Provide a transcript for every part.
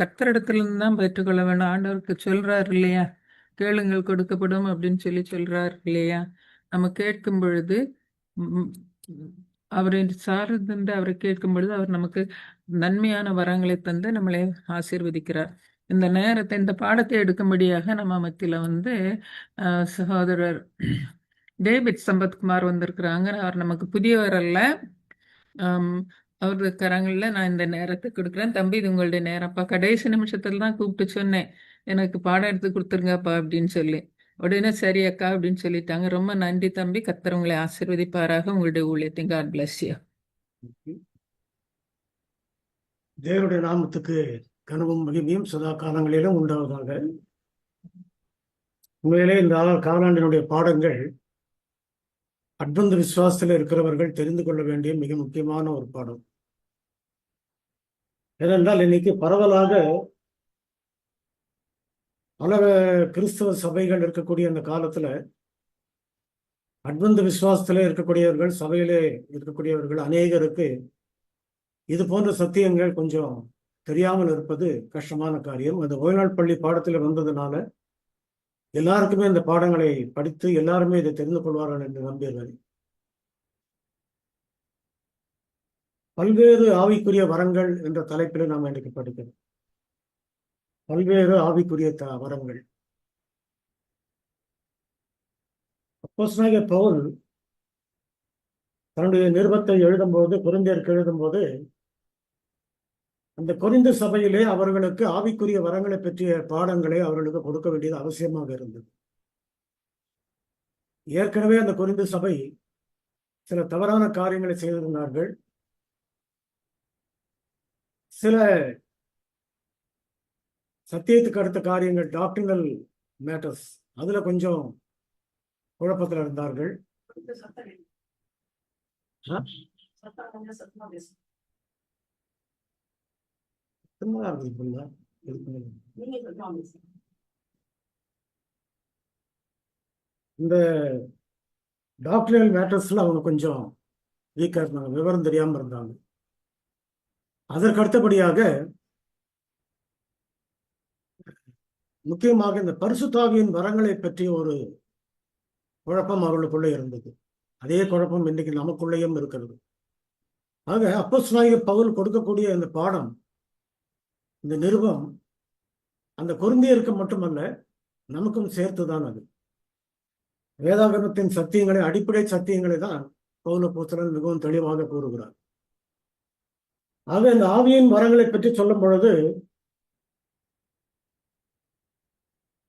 கர்த்தரிடத்திலிருந்து தான் பெற்றுக்கொள்ள வேணும். ஆண்டவருக்கு சொல்றாரு இல்லையா, கேளுங்கள் கொடுக்கப்படும் அப்படின்னு சொல்றாரு இல்லையா. நம்ம கேட்கும் பொழுது ம், அவரை சார்ந்து அவரை கேட்கும் பொழுது அவர் நமக்கு நன்மையான வரங்களை தந்து நம்மளை ஆசீர்வதிக்கிறார். இந்த நேரத்தை இந்த பாடத்தை எடுக்கும்படியாக நம்ம மத்தியில சகோதரர் டேவிட் சம்பத்குமார் வந்திருக்கிறாங்க. அவர் நமக்கு புதியவர் அல்ல. ஆம், அவரது கரங்கள்ல நான் இந்த நேரத்தை கொடுக்குறேன். தம்பி, இது உங்களுடைய நேரம்ப்பா. கடைசி நிமிஷத்துல தான் கூப்பிட்டு சொன்னேன், எனக்கு பாடம் எடுத்து கொடுத்துருங்கப்பா அப்படின்னு சொல்லி. உடனே சரி அக்கா அப்படின்னு சொல்லிட்டாங்க. ரொம்ப நன்றி தம்பி. கர்த்தர் உங்களை ஆசீர்வதிப்பாராக. உங்களுடைய ஊழியத்தையும் காட் பிளஸ் யூ. தேவனுடைய நாமத்துக்கு கனவும் மகிமையும் சதா காலங்களிலும் உண்டாவதாக. உண்மையிலே இந்த காலாண்டினுடைய பாடங்கள் அட்வந்த விசுவாசத்தில் இருக்கிறவர்கள் தெரிந்து கொள்ள வேண்டிய மிக முக்கியமான ஒரு பாடம். ஏனென்றால் இன்னைக்கு பரவலாக பல கிறிஸ்தவ சபைகள் இருக்கக்கூடிய அந்த காலத்துல அட்வந்த விசுவாசத்திலே இருக்கக்கூடியவர்கள், சபையிலே இருக்கக்கூடியவர்கள் அநேகருக்கு இது போன்ற சத்தியங்கள் கொஞ்சம் தெரியாமல் இருப்பது கஷ்டமான காரியம். அந்த ஓய்நாள் பள்ளி பாடத்தில் வந்ததுனால எல்லாருக்குமே இந்த பாடங்களை படித்து எல்லாருமே இதை தெரிந்து கொள்வார்கள் என்று நம்புகிறேன். பல்வேறு ஆவிக்குரிய வரங்கள் என்ற தலைப்பில் நாம் இன்றைக்கு படிக்கிறோம். பல்வேறு ஆவிக்குரிய வரங்கள். அப்போஸ்தலனாகிய பவுல் தன்னுடைய நிருபத்தை எழுதும்போது, கொரிந்தியருக்கு எழுதும்போது, அந்த கொரிந்து சபையிலே அவர்களுக்கு ஆவிக்குரிய வரங்களை பற்றிய பாடங்களை அவர்களுக்கு கொடுக்க வேண்டியது அவசியமாக இருந்தது. ஏற்கனவே அந்த கொரிந்து சபை சில தவறான காரியங்களை செய்திருந்தார்கள். சில சத்தியத்துக்கு அடுத்த காரியங்கள், டாக்டரினல் மேட்டர்ஸ், அதுல கொஞ்சம் குழப்பத்தில் இருந்தார்கள். இந்த டாக்டரினல் மேட்டர்ஸ்ல அவங்க கொஞ்சம் வீக்கா இருந்தாங்க, விவரம் தெரியாம இருந்தாங்க. அதற்கு அடுத்தபடியாக முக்கியமாக இந்த பரிசுத்தாவியின் வரங்களை பற்றி ஒரு குழப்பம் அவர்களுக்குள்ளே இருந்தது. அதே குழப்பம் இன்னைக்கு நமக்குள்ளேயும் இருக்கிறது. ஆக அப்போஸ்தலனாகிய பவுல் கொடுக்கக்கூடிய இந்த பாடம், இந்த நிருபம், அந்த கொரிந்தியருக்கு மட்டுமல்ல நமக்கும் சேர்த்துதான். அது வேதாகமத்தின் சத்தியங்களை, அடிப்படை சத்தியங்களை தான் பவுல் அப்போஸ்தலன் மிகவும் தெளிவாக கூறுகிறார். ஆக இந்த ஆவியின் வரங்களை பற்றி சொல்லும் பொழுது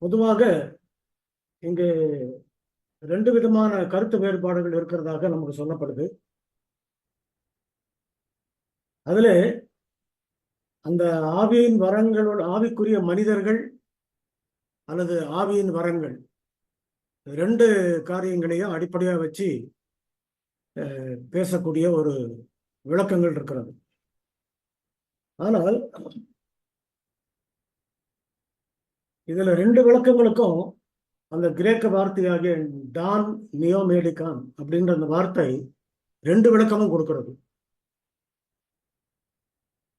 பொதுவாக இங்கு ரெண்டு விதமான கருத்து வேறுபாடுகள் இருக்கிறதாக நமக்கு சொல்லப்படுது. அதுல அந்த ஆவியின் வரங்களோட ஆவிக்குரிய மனிதர்கள் அல்லது ஆவியின் வரங்கள், ரெண்டு காரியங்களையும் அடிப்படையாக வச்சு பேசக்கூடிய ஒரு விளக்கங்கள் இருக்கிறது. ஆனால் இதுல ரெண்டு விளக்கங்களுக்கும் அந்த கிரேக்க வார்த்தையாகிய டான் நியோமேடிகான் அப்படின்ற அந்த வார்த்தை ரெண்டு விளக்கமும் கொடுக்கிறது.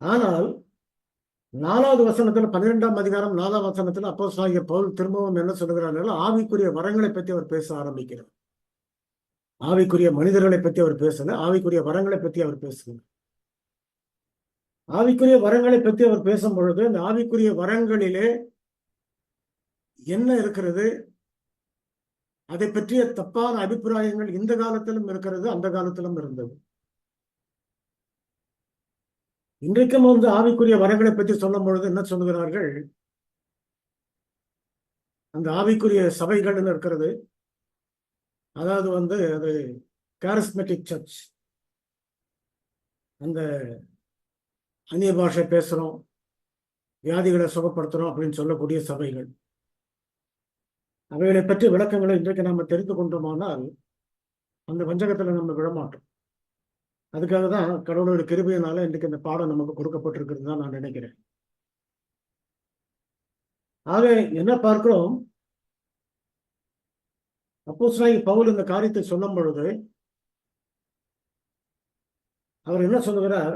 ஆனால் 4வது வசனத்துல, 12ஆம் அதிகாரம் 4ஆம் வசனத்துல அப்போஸ்தலனாகிய பவுல் திரும்பவும் என்ன சொல்லுகிறார்கள்? ஆவிக்குரிய வரங்களை பற்றி அவர் பேச ஆரம்பிக்கிறார். ஆவிக்குரிய மனிதர்களை பற்றி அவர் பேசல, ஆவிக்குரிய வரங்களை பற்றி அவர் பேசுகிறார். ஆவிக்குரிய வரங்களை பற்றி அவர் பேசும் பொழுது அந்த ஆவிக்குரிய வரங்களிலே என்ன இருக்கிறது, அதை பற்றிய தப்பான அபிப்பிராயங்கள் இந்த காலத்திலும் இருக்கிறது, அந்த காலத்திலும் இருந்தது. இன்றைக்கும் ஆவிக்குரிய வரங்களை பற்றி சொல்லும் பொழுது என்ன சொல்லுகிறார்கள்? அந்த ஆவிக்குரிய சபைகள் இருக்கிறது, அதாவது அது காரிஸ்மெட்டிக் சர்ச், அந்த அந்நிய பாஷை பேசுறோம், வியாதிகளை சுகப்படுத்துறோம் அப்படின்னு சொல்லக்கூடிய சபைகள். அவைகளை பற்றி விளக்கங்களை இன்றைக்கு நம்ம தெரிந்து கொண்டோமானால் அந்த வஞ்சகத்துல நம்ம விழமாட்டோம். அதுக்காக தான் கடவுளோட கிருபையினால இன்றைக்கு இந்த பாடம் நமக்கு கொடுக்கப்பட்டிருக்கிறது தான் நான் நினைக்கிறேன். ஆக என்ன பார்க்கிறோம்? அப்போஸ்தலனாகிய பவுல் இந்த காரியத்தை சொல்லும் பொழுது அவர் என்ன சொல்லுகிறார்?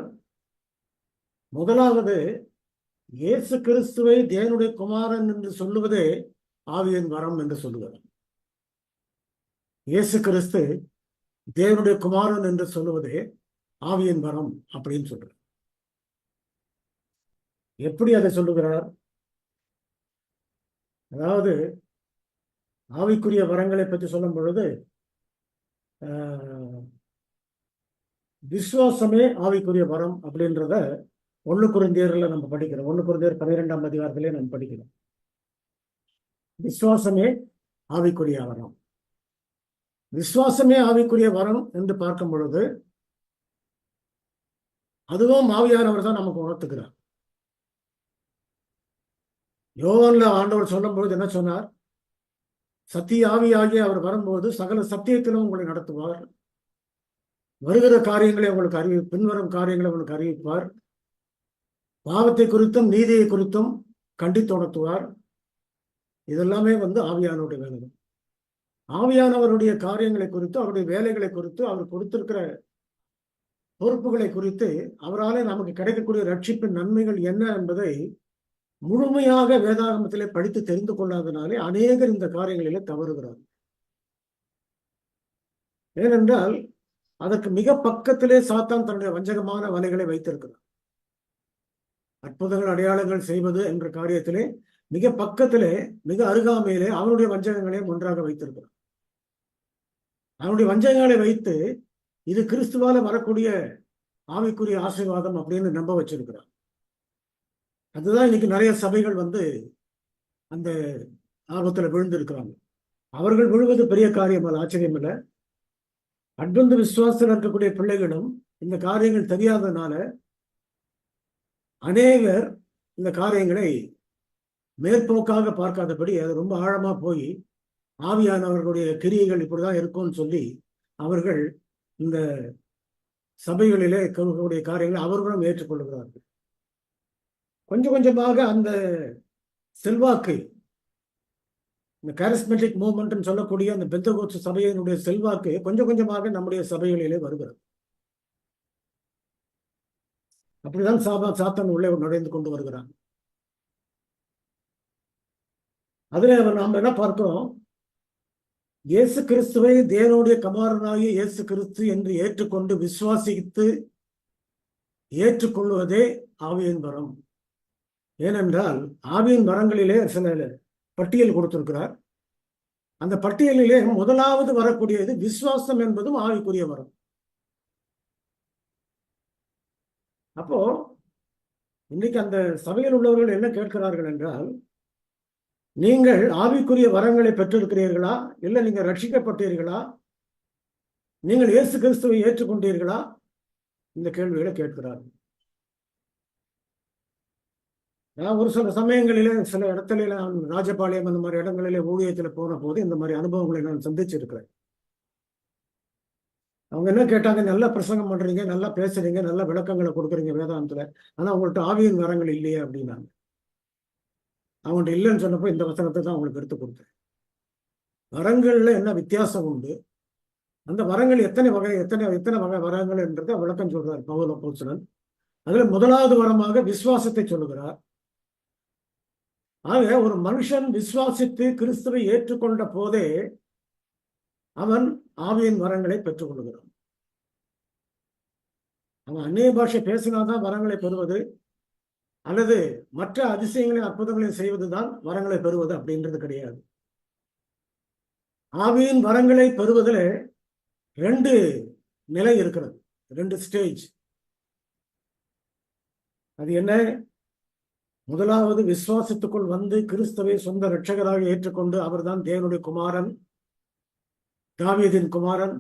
முதலாவது இயேசு கிறிஸ்துவை தேவனுடைய குமாரன் என்று சொல்லுவதே ஆவியின் வரம் என்று சொல்லுகிறார். இயேசு கிறிஸ்து தேவனுடைய குமாரன் என்று சொல்லுவதே ஆவியின் வரம் அப்படின்னு சொல்றார். எப்படி அதை சொல்லுகிறார்? அதாவது ஆவிக்குரிய வரங்களை பற்றி சொல்லும் பொழுது விசுவாசமே ஆவிக்குரிய வரம் அப்படின்றத 1 கொரிந்தியர்ல நம்ம படிக்கிறோம். 1 கொரிந்தியர் 12ஆம் அதிகாரத்திலே நம்ம படிக்கிறோம். விசுவாசமே ஆவிக்குரிய வரம். விசுவாசமே ஆவிக்குரிய வரம் என்று பார்க்கும் பொழுது அதுவும் ஆவியானவர் தான் நமக்கு உணர்த்துக்கிறார். யோவான்ல ஆண்டவர் சொல்லும் பொழுது என்ன சொன்னார்? சத்திய ஆவியாகிய அவர் வரும்போது சகல சத்தியத்திலும் உங்களை நடத்துவார். வருகிற காரியங்களை உங்களுக்கு பின்வரும் காரியங்களை உங்களுக்கு அறிவிப்பார். பாவத்தை குறித்தும் நீதியை குறித்தும் கண்டித்து உணர்த்துவார். இதெல்லாமே ஆவியானவருடைய வேலை. ஆவியானவருடைய காரியங்களை குறித்து, அவருடைய வேலைகளை குறித்து, அவர் கொடுத்திருக்கிற பொறுப்புகளை குறித்து, அவராலே நமக்கு கிடைக்கக்கூடிய ரட்சிப்பின் நன்மைகள் என்ன என்பதை முழுமையாக வேதாகமத்திலே படித்து தெரிந்து கொள்ளாதனாலே அநேகர் இந்த காரியங்களிலே தவறுகிறார். ஏனென்றால் அதற்கு மிக பக்கத்திலே சாத்தான் தன்னுடைய வஞ்சகமான வலைகளை வைத்திருக்கிறார். அற்புதங்கள் அடையாளங்கள் செய்வது என்ற காரியத்திலே மிக பக்கத்திலே, மிக அருகாமையிலே அவனுடைய வஞ்சகங்களையும் ஒன்றாக வைத்திருக்கிறார். அவனுடைய வஞ்சகங்களை வைத்து இது கிறிஸ்துவால வரக்கூடிய ஆவிக்குரிய ஆசீர்வாதம் அப்படின்னு நம்ப வச்சிருக்கிறார். அதுதான் இன்னைக்கு நிறைய சபைகள் அந்த ஆபத்துல விழுந்திருக்கிறாங்க. அவர்கள் விழுவது பெரிய காரியம் அல்ல, ஆச்சரியம் இல்லை. அட்வந்த விசுவாசத்தில் இருக்கக்கூடிய பிள்ளைகளும் இந்த காரியங்கள் தெரியாததுனால அநேகர் இந்த காரியங்களை மேற்போக்காக பார்க்காதபடி அது ரொம்ப ஆழமா போய் ஆவியானவர்களுடைய கிரியைகள் இப்படிதான் இருக்கும்னு சொல்லி அவர்கள் இந்த சபைகளிலே இருக்கக்கூடிய காரியங்களை அவர்களும் ஏற்றுக்கொள்கிறார்கள். கொஞ்சம் கொஞ்சமாக அந்த செல்வாக்கு, இந்த காரிஸ்மெட்டிக் மூவ்மெண்ட் சொல்லக்கூடிய அந்த பெந்தகோஸ்து சபையினுடைய செல்வாக்கு கொஞ்சம் கொஞ்சமாக நம்முடைய சபைகளிலே வருகிறது. அப்படிதான் சாத்தான் உள்ளே நுழைந்து கொண்டு வருகிறாங்க. அதுல நாம் என்ன பார்க்கிறோம்? இயேசு கிறிஸ்துவை தேவனுடைய குமாரனாகிய இயேசு கிறிஸ்து என்று ஏற்றுக்கொண்டு விசுவாசித்து ஏற்றுக்கொள்வதே ஆவியின் வரம். ஏனென்றால் ஆவியின் வரங்களிலே சில பட்டியல் கொடுத்திருக்கிறார். அந்த பட்டியலிலே முதலாவது வரக்கூடியது விசுவாசம் என்பதும் ஆவிக்குரிய வரம். அப்போ இன்னைக்கு அந்த சபையில் உள்ளவர்கள் என்ன கேட்கிறார்கள் என்றால், நீங்கள் ஆவிக்குரிய வரங்களை பெற்றிருக்கிறீர்களா, இல்லை நீங்க ரட்சிக்கப்பட்டீர்களா, நீங்கள் இயேசு கிறிஸ்துவை ஏற்றுக்கொண்டீர்களா? இந்த கேள்விகளை கேட்கிறார்கள். நான் ஒரு சில சமயங்களிலே சில இடத்துல நான் ராஜபாளையம் அந்த மாதிரி இடங்களிலே ஊழியத்தில் போன போது இந்த மாதிரி அனுபவங்களை நான் சந்திச்சிருக்கிறேன். அவங்க என்ன கேட்டாங்க, நல்லா பிரசங்கம் பண்றீங்க, நல்லா பேசுறீங்க, நல்ல விளக்கங்களை கொடுக்குறீங்க வேதாந்தத்துல, ஆனா அவங்கள்ட்ட ஆவியின் வரங்கள் இல்லையே அப்படின்னாங்க. அவங்கள்ட்ட இல்லைன்னு சொன்னப்போ இந்த வசனத்தை தான் அவங்களுக்கு எடுத்து கொடுத்தேன். வரங்கள்ல என்ன வித்தியாசம் உண்டு, அந்த வரங்கள் எத்தனை வகை வரங்கள் என்றதை விளக்கம் சொல்றார் பவுல் அப்போஸ்தலன். அதுல முதலாவது வரமாக விசுவாசத்தை சொல்லுகிறார். ஆக ஒரு மனுஷன் விசுவாசித்து கிறிஸ்துவை ஏற்றுக்கொண்ட போதே அவன் ஆவியின் வரங்களை பெற்றுக் கொள்கிறான். அவன் அந்நிய பாஷை பேசினாதான் வரங்களை பெறுவது, அல்லது மற்ற அதிசயங்களையும் அற்புதங்களையும் செய்வதுதான் வரங்களை பெறுவது அப்படின்றது கிடையாது. ஆவியின் வரங்களை பெறுவதில் 2 நிலை இருக்கிறது, 2 ஸ்டேஜ். அது என்ன? முதலாவது விசுவாசத்துக்குள் கிறிஸ்துவை சொந்த இரட்சகராக ஏற்றுக்கொண்டு அவர்தான் தேவனுடைய குமாரன், தாவீதின் குமாரன்,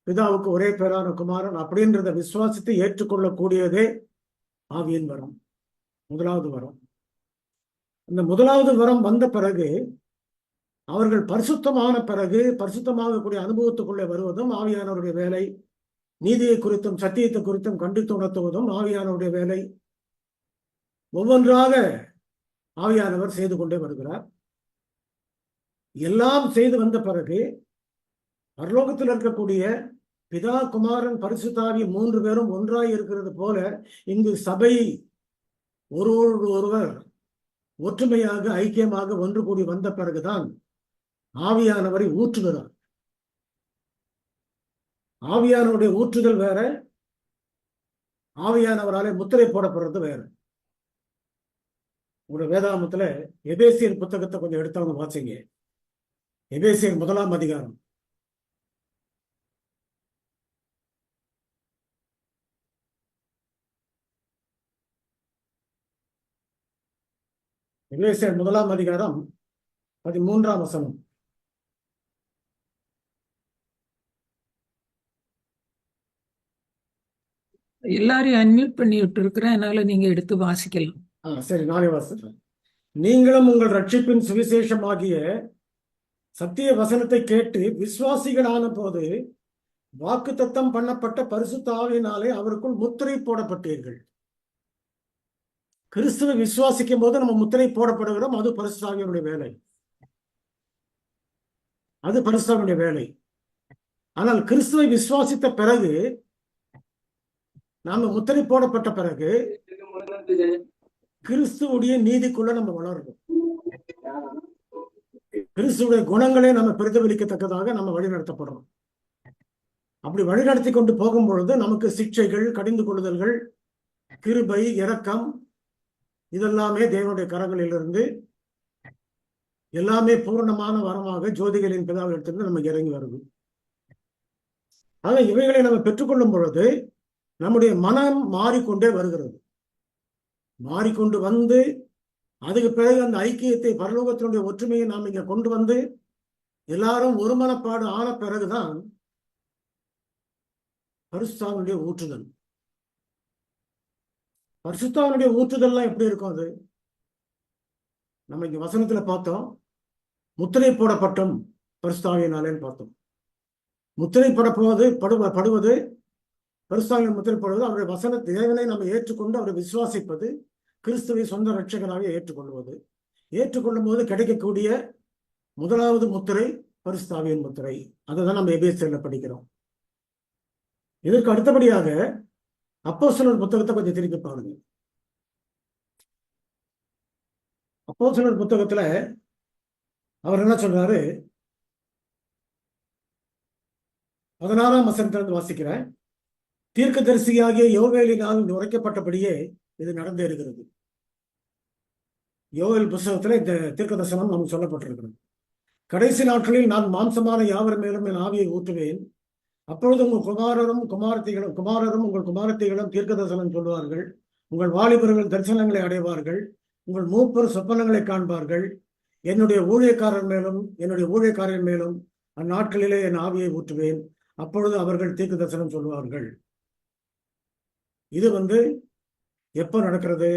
பிதாவுக்கு ஒரே பேரான குமாரன் அப்படின்றத விசுவாசத்தை ஏற்றுக்கொள்ளக்கூடியதே ஆவியின் வரம், முதலாவது வரம். இந்த முதலாவது வரம் வந்த பிறகு அவர்கள் பரிசுத்தமான பிறகு பரிசுத்தமாகக்கூடிய அனுபவத்துக்குள்ளே வருவதும் ஆவியானவருடைய வேலை. நீதியை குறித்தும் சத்தியத்தை குறித்தும் கண்டித்து உணர்த்துவதும் ஆவியானவருடைய வேலை. ஒவ்வொன்றாக ஆவியானவர் செய்து கொண்டே வருகிறார். எல்லாம் செய்து வந்த பிறகு பரலோகத்தில் இருக்கக்கூடிய பிதா, குமாரன், பரிசுத்த ஆவி 3 பேரும் ஒன்றாய் இருக்கிறது போல இங்கு சபை ஒருவரோடு ஒருவர் ஒற்றுமையாக ஐக்கியமாக ஒன்று கூடி வந்த பிறகுதான் ஆவியானவரை ஊற்றுகிறார். ஆவியானவருடைய ஊற்றுதல் வேற, ஆவியானவராலே முத்திரை போடப்படுறது வேற. உங்களுடைய வேதாகமத்துல எபேசியர் புத்தகத்தை கொஞ்சம் எடுத்தவங்க வாசிங்க. எபேசியர் 1ஆம் அதிகாரம். எபேசியர் 1ஆம் அதிகாரம் 13ஆம் வசனம். எல்லாரையும் அன்மியூட் பண்ணி விட்டு இருக்கிறேன், அதனால நீங்க எடுத்து வாசிக்கலாம். சரி, நானே வாசிக்கிறேன். நீங்களும் உங்கள் ரட்சிப்பின் சுவிசேஷமாகிய சத்திய வசனத்தை கேட்டு விசுவாசிகளான போது வாக்குத்தத்தம் பண்ணப்பட்ட பரிசுத்த ஆவியினாலே அவருக்குள் முத்திரை போடப்பட்டீர்கள். கிறிஸ்துவை விசுவாசிக்கும் போது நம்ம முத்திரை போடப்படுகிறோம். அது பரிசுத்த ஆவியினுடைய வேலை, அது பரிசுத்த ஆவியினுடைய வேலை. ஆனால் கிறிஸ்துவை விசுவாசித்த பிறகு, நாம முத்திரை போடப்பட்ட பிறகு கிறிஸ்துவுடைய நீதிக்குள்ள நம்ம வளரணும். கிறிஸ்துடைய குணங்களே நம்ம பிரதிபலிக்கத்தக்கதாக நம்ம வழிநடத்தப்படுறோம். அப்படி வழிநடத்தி கொண்டு போகும் பொழுது நமக்கு சிக்ஷைகள், கடிந்து கொள்ளுதல்கள், கிருபை, இரக்கம் இதெல்லாமே தேவனுடைய கரங்களிலிருந்து எல்லாமே பூரணமான வரமாக ஜோதிகளின் பிதாவிடத்திலிருந்து நமக்கு இறங்கி வருது. ஆக இவைகளை நம்ம பெற்றுக்கொள்ளும் பொழுது நம்முடைய மனம் மாறிக்கொண்டே வருகிறது. மாறிக்கொண்டு வந்து அதுக்கு பிறகு அந்த ஐக்கியத்தை, பரலோகத்தினுடைய ஒற்றுமையை நாம் இங்க கொண்டு வந்து எல்லாரும் ஒருமனப்பாடு ஆன பிறகுதான் பரிசுத்தாவினுடைய ஊற்றுதல். பரிசுத்தாவினுடைய ஊற்றுதல்லாம் எப்படி இருக்கும்? அது நம்ம இங்க வசனத்துல பார்த்தோம், முத்திரை போடப்பட்டோம் பரிசுத்தாவியினாலேன்னு பார்த்தோம். முத்திரை படுவது பரிசுத்தாவின் முத்திரை போடுவது அவருடைய வசன தேவனை நம்ம ஏற்றுக்கொண்டு அவரை விசுவாசிப்பது, கிறிஸ்துவை சொந்த ரட்சகராக ஏற்றுக்கொள்வது. ஏற்றுக்கொள்ளும் போது கிடைக்கக்கூடிய முதலாவது முத்திரை பரிசுத்தாவியின் முத்திரை. அதை தான் நம்ம எபேசியர்ல படிக்கிறோம். இதற்கு அடுத்தபடியாக அப்போஸ்தலர் புத்தகத்தை கொஞ்சம் திருப்பி பாருங்க. அப்போஸ்தலர் புத்தகத்துல அவர் என்ன சொல்றாரு? 16ஆம் வசனத்திலிருந்து வாசிக்கிறேன். தீர்க்கதரிசியாகிய யோவேலினால் உரைக்கப்பட்டபடியே இது நடந்தேறுகிறது. யோவேல் புத்தகத்துல இந்த தீர்க்க தரிசனம் நமக்கு சொல்லப்பட்டிருக்கிறது. கடைசி நாட்களில் நான் மாம்சமான யாவர் மேலும் என் ஆவியை ஊற்றுவேன். அப்பொழுது உங்கள் குமாரரும் உங்கள் குமாரத்திகளும் தீர்க்க தரிசனம் சொல்லுவார்கள். உங்கள் வாலிபர்கள் தரிசனங்களை அடைவார்கள். உங்கள் மூப்பர் சொப்பனங்களை காண்பார்கள். என்னுடைய ஊழியக்காரர் மேலும் அந்நாட்களிலே என் ஆவியை ஊற்றுவேன். அப்பொழுது அவர்கள் தீர்க்க தரிசனம் சொல்லுவார்கள். இது எப்ப நடக்கிறது?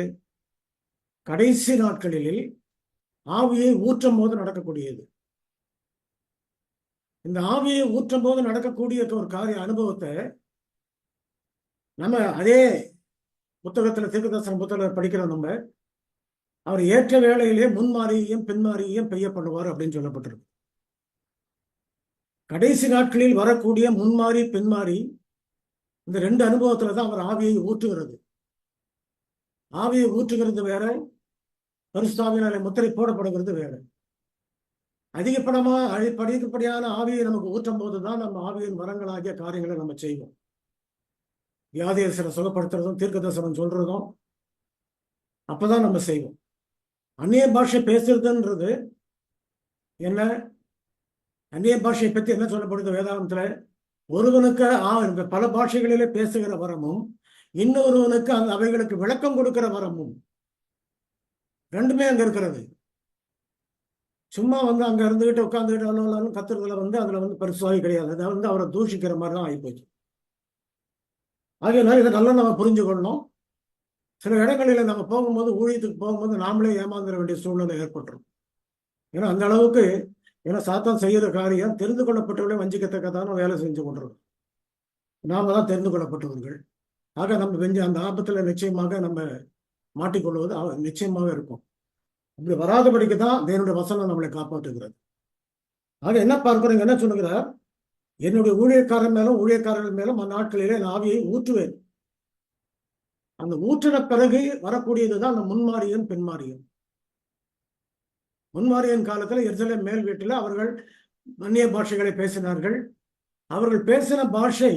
கடைசி நாட்களில் ஆவியை ஊற்றும் போது நடக்கக்கூடியது. இந்த ஆவியை ஊற்றும் போது நடக்கக்கூடிய ஒரு காரிய அனுபவத்தை நம்ம அதே புத்தகத்துல, தீர்க்கதரிசன புத்தகத்தில் படிக்கிறோம். நம்ம அவர் ஏற்ற வேளையிலே முன்மாறியையும் பின்மாறியையும் பெய்ய பண்ணுவார் அப்படின்னு சொல்லப்பட்டிருக்கு. கடைசி நாட்களில் வரக்கூடிய முன்மாறி பின்மாறி இந்த ரெண்டு அனுபவத்துல தான் அவர் ஆவியை ஊற்றுகிறது. ஆவியை ஊற்றுகிறது வேற, பரிசுத்தாவியினாலே முத்திரை போடப்படுகிறது வேற. அதிகப்படியான ஆவியை நமக்கு ஊற்றும் போதுதான் நம்ம ஆவியின் வரங்களாகிய காரியங்களை நம்ம செய்வோம். வியாதியரசரை சுகப்படுத்துறதும் தீர்க்க தரிசனம் சொல்றதும் அப்பதான் நம்ம செய்வோம். அந்நிய பாஷை பேசுறதுன்றது என்ன? அந்நிய பாஷையை பத்தி என்ன சொல்லப்படுது வேதாகமத்துல? ஒருவனுக்கு பல பாஷைகளிலே பேசுகிற வரமும், இன்னொருவனுக்கு அவைகளுக்கு விளக்கம் கொடுக்கிற வரமும், ரெண்டுமே அங்க இருக்கிறது. சும்மா அங்க இருந்துகிட்டு உட்காந்துக்கிட்டு கத்துறதுல அதுல பரிசுவாகி கிடையாது. அதை அவரை தூஷிக்கிற மாதிரி தான் ஆகிப்போச்சு. ஆகையினால இதை நல்லா நம்ம புரிஞ்சுக்கொள்ளணும். சில இடங்களில நம்ம போகும்போது, ஊழியத்துக்கு போகும்போது நாமளே ஏமாந்துட வேண்டிய சூழ்நிலை ஏற்பட்டுரும். ஏன்னா அந்த அளவுக்கு, ஏன்னா சாத்தான் செய்யற காரியம் தெரிந்து கொள்ளப்பட்டவர்களே வஞ்சிக்கத்தக்கதான வேலை செஞ்சு கொண்டிருக்கோம். நாம தான் தெரிந்து கொள்ளப்பட்டவர்கள். ஆக நம்ம அந்த ஆபத்துல நிச்சயமாக நம்ம மாட்டிக்கொள்வது நிச்சயமாக இருக்கும். அப்படி வராதபடிக்கு தான் தேவனுடைய வசனம் நம்மளை காப்பாற்றுகிறது. ஆக என்ன பார்க்கிறோம்? என்ன சொல்லுகிறார்? என்னுடைய ஊழியக்காரர்கள் மேலும் அந்நாட்களிலே நான் ஆவியை ஊற்றுவேன். அந்த ஊற்றின பிறகு வரக்கூடியதுதான் அந்த முன்மாரியும் பின்மாரியும். முன்மாரியின் காலத்துல எருசலேம் மேல் வீட்டில் அவர்கள் அந்நிய பாஷைகளை பேசினார்கள். அவர்கள் பேசின பாஷை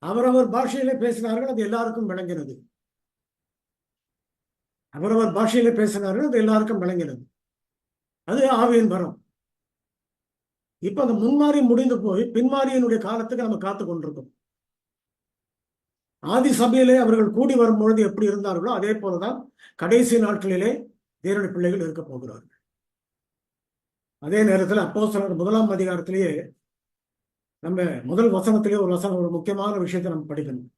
அவரவர் பாஷையிலே பேசினார்கள், அது எல்லாருக்கும் விளங்கினது. அவரவர் பாஷையிலே பேசினார்கள், அது எல்லாருக்கும் விளங்கினது. அது ஆவியின் வரம். இப்ப அந்த முன்மாறி முடிந்து போய் பின்மாரியினுடைய காலத்துக்கு நம்ம காத்து கொண்டிருக்கோம். ஆதி சபையிலே அவர்கள் கூடி வரும்பொழுது எப்படி இருந்தார்களோ அதே போலதான் கடைசி நாட்களிலே தேவனுடைய பிள்ளைகள் இருக்க போகிறார்கள். அதே நேரத்தில் அப்போஸ்தலர் 1ஆம் அதிகாரத்திலேயே நம்ம முதல் வசனத்திலே ஒரு முக்கியமான விஷயத்தை நம்ம படிக்கணும்.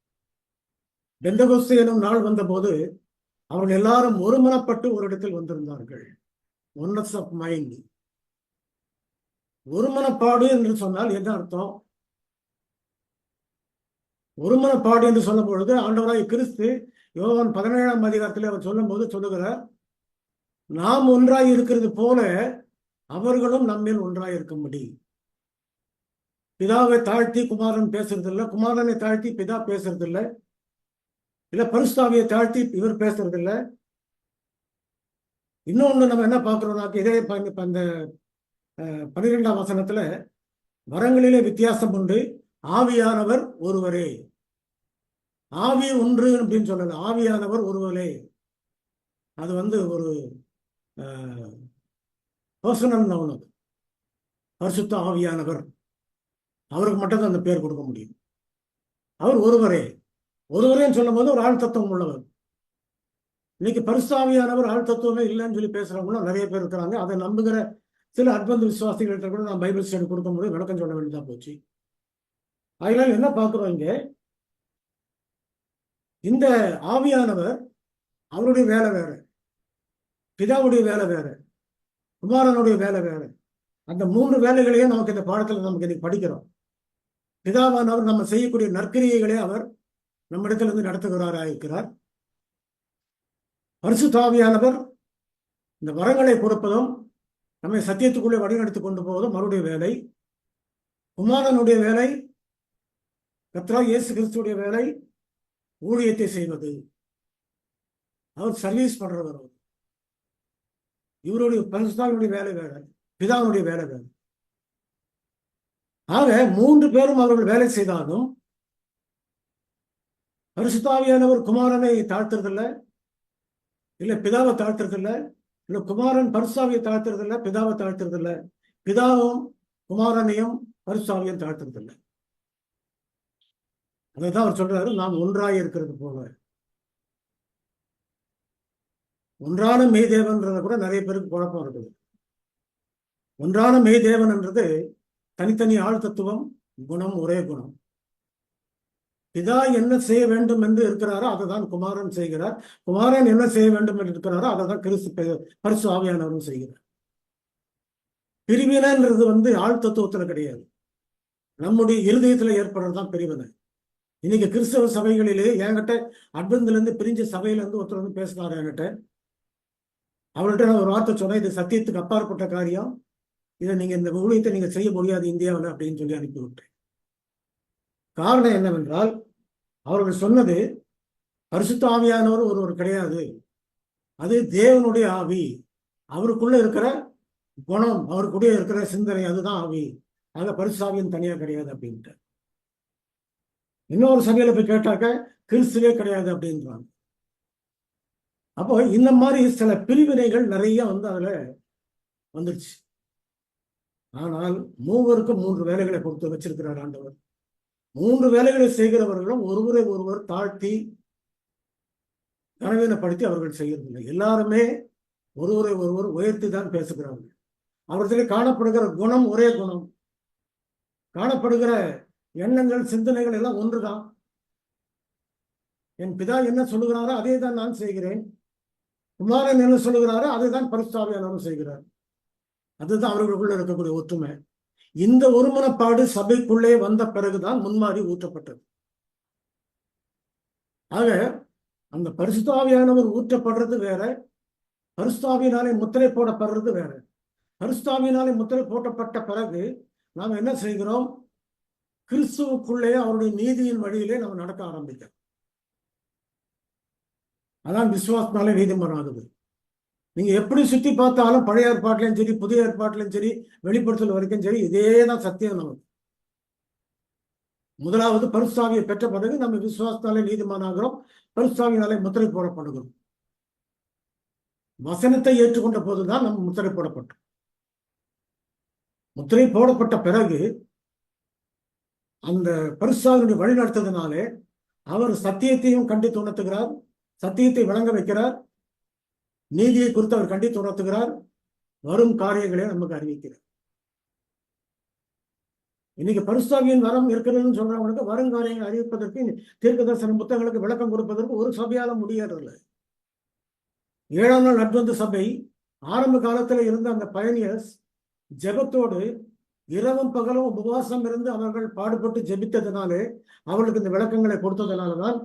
பெந்தகோஸ்து எனும் நாள் வந்த போது அவர்கள் எல்லாரும் ஒருமனப்பட்டு ஒரு இடத்தில் வந்திருந்தார்கள். Oneness of mind. ஒருமனப்பாடு என்று சொன்னால் என்ன அர்த்தம்? ஒருமனப்பாடு என்று சொல்லும் பொழுது ஆண்டவராய் கிறிஸ்து யோவான் 17ஆம் அதிகாரத்தில் அவர் சொல்லும் போது சொல்லுகிறார், நாம் ஒன்றாய் இருக்கிறது போல அவர்களும் நம்மில் ஒன்றாய் இருக்கும்படி. பிதாவை தாழ்த்தி குமாரன் பேசுறது இல்லை, குமாரனை தாழ்த்தி பிதா பேசுறது இல்லை, இல்ல பரிசுத்தாவியை தாழ்த்தி இவர் பேசுறது இல்லை. இன்னொன்னு நம்ம என்ன பார்க்கிறோம்னாக்க இதே அந்த 12ஆம் வசனத்துல வரங்களிலே வித்தியாசம் உண்டு, ஆவியானவர் ஒருவரே. ஆவி ஒன்று அப்படின்னு சொல்லல, ஆவியானவர் ஒருவரே. அது ஒரு பர்சனல் நவுன். அது பரிசுத்த ஆவியானவர், அவருக்கு மட்டும்தான் அந்த பேர் கொடுக்க முடியும். அவர் ஒருவரே. ஒருவரேன்னு சொல்லும் போது ஒரு ஆள் தத்துவம் உள்ளவர். இன்னைக்கு பரிசுத்தாவியானவர் ஆள் தத்துவமே இல்லைன்னு சொல்லி பேசுறவங்களும் நிறைய பேர் இருக்கிறாங்க. அதை நம்புகிற சில அட்வந்த விசுவாசிகள்கிட்ட கூட நான் பைபிள் ஸ்டடி கொடுக்கும்போது விளக்கம் சொல்ல வேண்டியதா போச்சு. அதனால என்ன பார்க்கிறோம் இங்க, இந்த ஆவியானவர் அவருடைய வேலை வேற, பிதாவுடைய வேலை வேற, குமாரனுடைய வேலை வேற. அந்த 3 வேலைகளையும் நமக்கு இந்த பாடத்துல நமக்கு இன்னைக்கு படிக்கிறோம். பிதாவானவர் நம்ம செய்யக்கூடிய நற்கிரியைகளே அவர் நம்மிடத்திலிருந்து நடத்துகிறாராக இருக்கிறார். பரிசுத்த ஆவியானவர் இந்த வரங்களை கொடுப்பதும் நம்மை சத்தியத்துக்குள்ளே வழிநடத்தி கொண்டு போவதும் அவருடைய வேலை. குமாரனுடைய வேலை, கர்த்தராகிய இயேசு கிறிஸ்துவுடைய வேலை ஊழியத்தை செய்வது. அவர் சர்வீஸ் பண்றவர். இவருடைய பரிசுத்தாவினுடைய வேலை வேற, பிதாவினுடைய வேலை வேற. ஆக 3 பேரும் அவர்கள் வேலை செய்தாலும் பரிசுத்தாவியானவர் குமாரனை தாழ்த்துறதில்ல, இல்ல பிதாவை தாழ்த்துறதில்ல, இல்ல குமாரன் பரிசுத்தாவியை தாழ்த்துறதில்ல, பிதாவை தாழ்த்துறதில்ல, பிதாவும் குமாரனையும் பரிசுத்தாவியும் தாழ்த்துறதில்ல. அதைதான் அவர் சொல்றாரு, நாம் ஒன்றாய் இருக்கிறது போல. ஒன்றான மெய்தேவன்றத கூட நிறைய பேருக்கு குழப்பம் இருக்குது. ஒன்றான மெய்தேவன் என்றது தனித்தனி ஆள் தத்துவம், குணம் ஒரே குணம். பிதா என்ன செய்ய வேண்டும் என்று இருக்கிறாரோ அதை தான் குமாரன் செய்கிறார். குமாரன் என்ன செய்ய வேண்டும் என்று இருக்கிறாரோ அதை தான் பரிசு ஆவியானவரும் செய்கிறார். பிரிவினைன்றது ஆள் தத்துவத்துல கிடையாது, நம்முடைய இருதயத்துல ஏற்படுறதுதான் பிரிவினை. இன்னைக்கு கிறிஸ்தவ சபைகளிலே என்கிட்ட அட்வந்தில இருந்து பிரிஞ்ச சபையில இருந்து ஒருத்தர் பேசினாரு என்கிட்ட. அவர்கிட்ட நான் ஒரு வார்த்தை சொன்னேன், இது சத்தியத்துக்கு அப்பாற்பட்ட காரியம், இதை நீங்க இந்த ஊழியத்தை நீங்க செய்ய முடியாது இந்தியாவில் அப்படின்னு சொல்லி அனுப்பிவிட்டேன். காரணம் என்னவென்றால் அவர்கள் சொன்னது பரிசுத்த ஆவியானவர் ஒருவர் கிடையாது, அது தேவனுடைய ஆவி, அவருக்குள்ள இருக்கிற குணம், அவருக்குள்ளே இருக்கிற சிந்தனை, அதுதான் ஆவி. ஆக பரிசுத்தாவியும் தனியா கிடையாது அப்படின்ட்டு. இன்னொரு சபையில போய் கேட்டாக்க கிறிஸ்துவே கிடையாது அப்படின்றாங்க. அப்போ இந்த மாதிரி சில பிரிவினைகள் நிறைய அதுல வந்துருச்சு. ஆனால் 3 வேலைகளை கொடுத்து வச்சிருக்கிறார் ஆண்டவர். 3 வேலைகளை செய்கிறவர்களும் ஒருவரை ஒருவர் தாழ்த்தி கனவீனப்படுத்தி அவர்கள் செய்யறதில்லை. எல்லாருமே ஒருவரை ஒருவர் உயர்த்தி தான் பேசுகிறார்கள். அவர்களில் காணப்படுகிற குணம் ஒரே குணம், காணப்படுகிற எண்ணங்கள் சிந்தனைகள் எல்லாம் ஒன்றுதான். என் பிதா என்ன சொல்லுகிறாரோ அதே தான் நான் செய்கிறேன், குமாரன் என்ன சொல்லுகிறாரோ அதை தான் பரிசுத்த ஆவியானவர் செய்கிறார். அதுதான் அவர்களுக்குள்ள இருக்கக்கூடிய ஒற்றுமை. இந்த ஒருமனப்பாடு சபைக்குள்ளே வந்த பிறகுதான் முன்மாறி ஊற்றப்பட்டது. ஆக அந்த பரிசுத்த ஆவியானவர் ஊற்றப்படுறது வேற, பரிசுத்த ஆவியினாலே முத்திரை போடப்படுறது வேற. பரிசுத்த ஆவியினாலே முத்திரை போட்டப்பட்ட பிறகு நாம் என்ன செய்கிறோம்? கிறிஸ்துவுக்குள்ளே அவருடைய நீதியின் வழியிலே நம்ம நடக்க ஆரம்பிக்கிறோம். அதான் விசுவாசத்தினாலே நீதிமான் ஆகுது. நீங்க எப்படி சுத்தி பார்த்தாலும் பழைய ஏற்பாட்டிலையும் சரி புதிய ஏற்பாட்டிலையும் சரி வெளிப்படுத்தல் வரைக்கும் சரி இதே தான் சத்தியம் நமக்கு. முதலாவது பரிசுத்தாவியை பெற்ற பிறகு நம்ம விசுவாசத்தாலே நீதிமானாகிறோம், பரிசுத்தாவியினாலே முத்திரை போடப்படுகிறோம். வசனத்தை ஏற்றுக்கொண்ட போதுதான் நம்ம முத்திரை போடப்பட்டோம். முத்திரை போடப்பட்ட பிறகு அந்த பரிசுத்தாவினுடைய வழி நடத்ததுனாலே அவர் சத்தியத்தையும் கண்டித்து உணர்த்துகிறார், சத்தியத்தை வழங்க வைக்கிறார், நீதியை குறித்து அவர் கண்டித்து உணர்த்துகிறார், வரும் காரியங்களை நமக்கு அறிவிக்கிறார். இன்னைக்கு பரிசுத்தாவியின் வரம் இருக்கிறதுன்னு சொல்றவங்களுக்கு வரும் காரியங்களை அறிவிப்பதற்கு தீர்க்கதரிசன புத்தகங்களுக்கு விளக்கம் கொடுப்பதற்கு ஒரு சபையால முடியறதில்லை. 7ஆம் நாள் அட்வென்ட் சபை ஆரம்ப காலத்துல இருந்த அந்த பயனியர்ஸ் ஜெபத்தோடு இரவும் பகலும் உபவாசம் இருந்து அவர்கள் பாடுபட்டு ஜெபித்ததுனாலே அவர்களுக்கு இந்த விளக்கங்களை கொடுத்ததுனாலதான்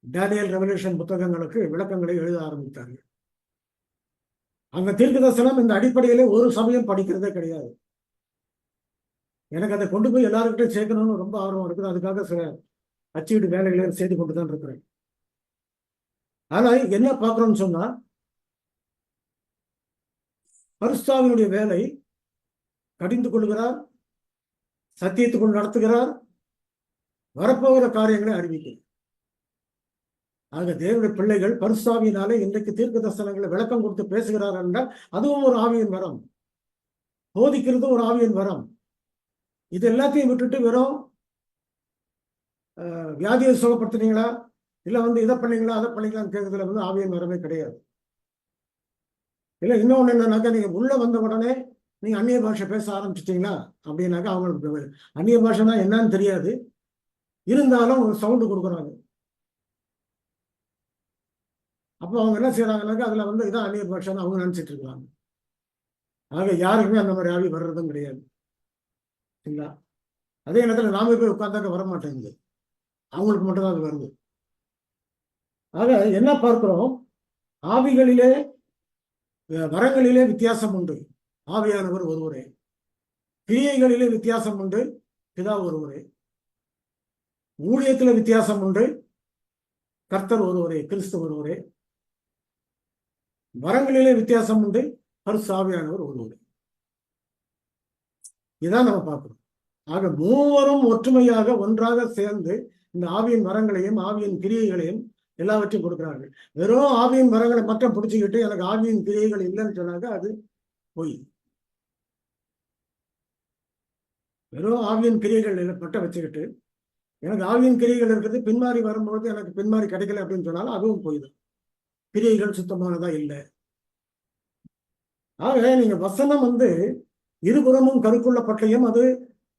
டேனியல் ரெவல்யூஷன் புத்தகங்களுக்கு விளக்கங்களை எழுத ஆரம்பித்தார்கள். அந்த தீர்க்கதரிசனம் இந்த அடிப்படையிலே ஒரு சமயம் படிக்கிறதே கிடையாது. எனக்கு அதை கொண்டு போய் எல்லாருக்கிட்டையும் சேர்க்கணும்னு ரொம்ப ஆர்வம் இருக்குது. அதுக்காக சில அச்சீடு வேலைகளை செய்து கொண்டுதான் இருக்கிறேன். ஆனா என்ன பார்க்கிறோம்னு சொன்னா, பரிசுத்தாவினுடைய வேலை கடிந்து கொள்கிறார், சத்தியத்துக்குள் நடத்துகிறார், வரப்போகிற காரியங்களை அறிவிக்கிறார். ஆக தேவனுடைய பிள்ளைகள் பரிசுத்தாவியினாலே இன்றைக்கு தீர்க்க தரிசனங்களை விளக்கம் கொடுத்து பேசுகிறார் என்றால் அதுவும் ஒரு ஆவியின் வரம், போதிக்கிறதும் ஒரு ஆவியின் வரம். இது எல்லாத்தையும் விட்டுட்டு வெறும் வியாதியை சுகப்படுத்துனீங்களா இல்ல இதை பண்ணீங்களா அதை பண்ணீங்களான்னு கேட்கறதுல ஆவியின் வரவே கிடையாது. இல்ல இன்னொன்னு என்னன்னாக்கா, நீங்க உள்ள வந்த உடனே நீங்க அந்நிய பாஷை பேச ஆரம்பிச்சிட்டீங்களா அப்படின்னாக்கா அவங்களுக்கு அந்நிய பாஷைனா என்னன்னு தெரியாது, இருந்தாலும் ஒரு சவுண்டு கொடுக்குறாங்க. அப்போ அவங்க என்ன செய்யறாங்கன்னாக்கா அதுல இதான் அந்நிய பாஷைன்னு அவங்க நினைச்சிட்டு இருக்காங்க. ஆக யாருக்குமே அந்த மாதிரி ஆவி வர்றதும் கிடையாது. சரிங்களா? அதே நேரத்தில் நாம போய் உட்கார்ந்தாக்க வர மாட்டேங்குது, அவங்களுக்கு மட்டும்தான் அது வருது. ஆக என்ன பார்க்கிறோம், ஆவிகளிலே வரங்களிலே வித்தியாசம் உண்டு, ஆவியானவர் ஒருவரே. கிரியைகளிலே வித்தியாசம் உண்டு, பிதா ஒருவரே. ஊழியத்தில் வித்தியாசம் உண்டு, கர்த்தர் ஒருவரே, கிறிஸ்து ஒருவரே. வரங்களிலே வித்தியாசம் உண்டு, பரிசு ஆவியானவர் ஒருவரே. இதான் நம்ம பார்க்கிறோம். ஆக மூவரும் ஒற்றுமையாக ஒன்றாக சேர்ந்து இந்த ஆவியின் வரங்களையும் ஆவியின் கிரியைகளையும் எல்லாவற்றையும் கொடுக்கிறார்கள். வெறும் ஆவியின் வரங்களை மட்டும் பிடிச்சுக்கிட்டு எனக்கு ஆவியின் கிரியைகள் இல்லைன்னு சொன்னாக்க அது பொய். வெறும் ஆவியின் கிரியைகள் மட்டும் வச்சுக்கிட்டு எனக்கு ஆவியின் கிரியைகள் இருக்கிறது, பின்மாறி வரும்போது எனக்கு பின்மாறி கிடைக்கல அப்படின்னு சொன்னாலும் அதுவும் பொய் தான். கிரியைகள் சுத்தமானதா இல்லை. ஆக நீங்க வசனம் இருபுறமும் கருக்குள்ள பட்டயம், அது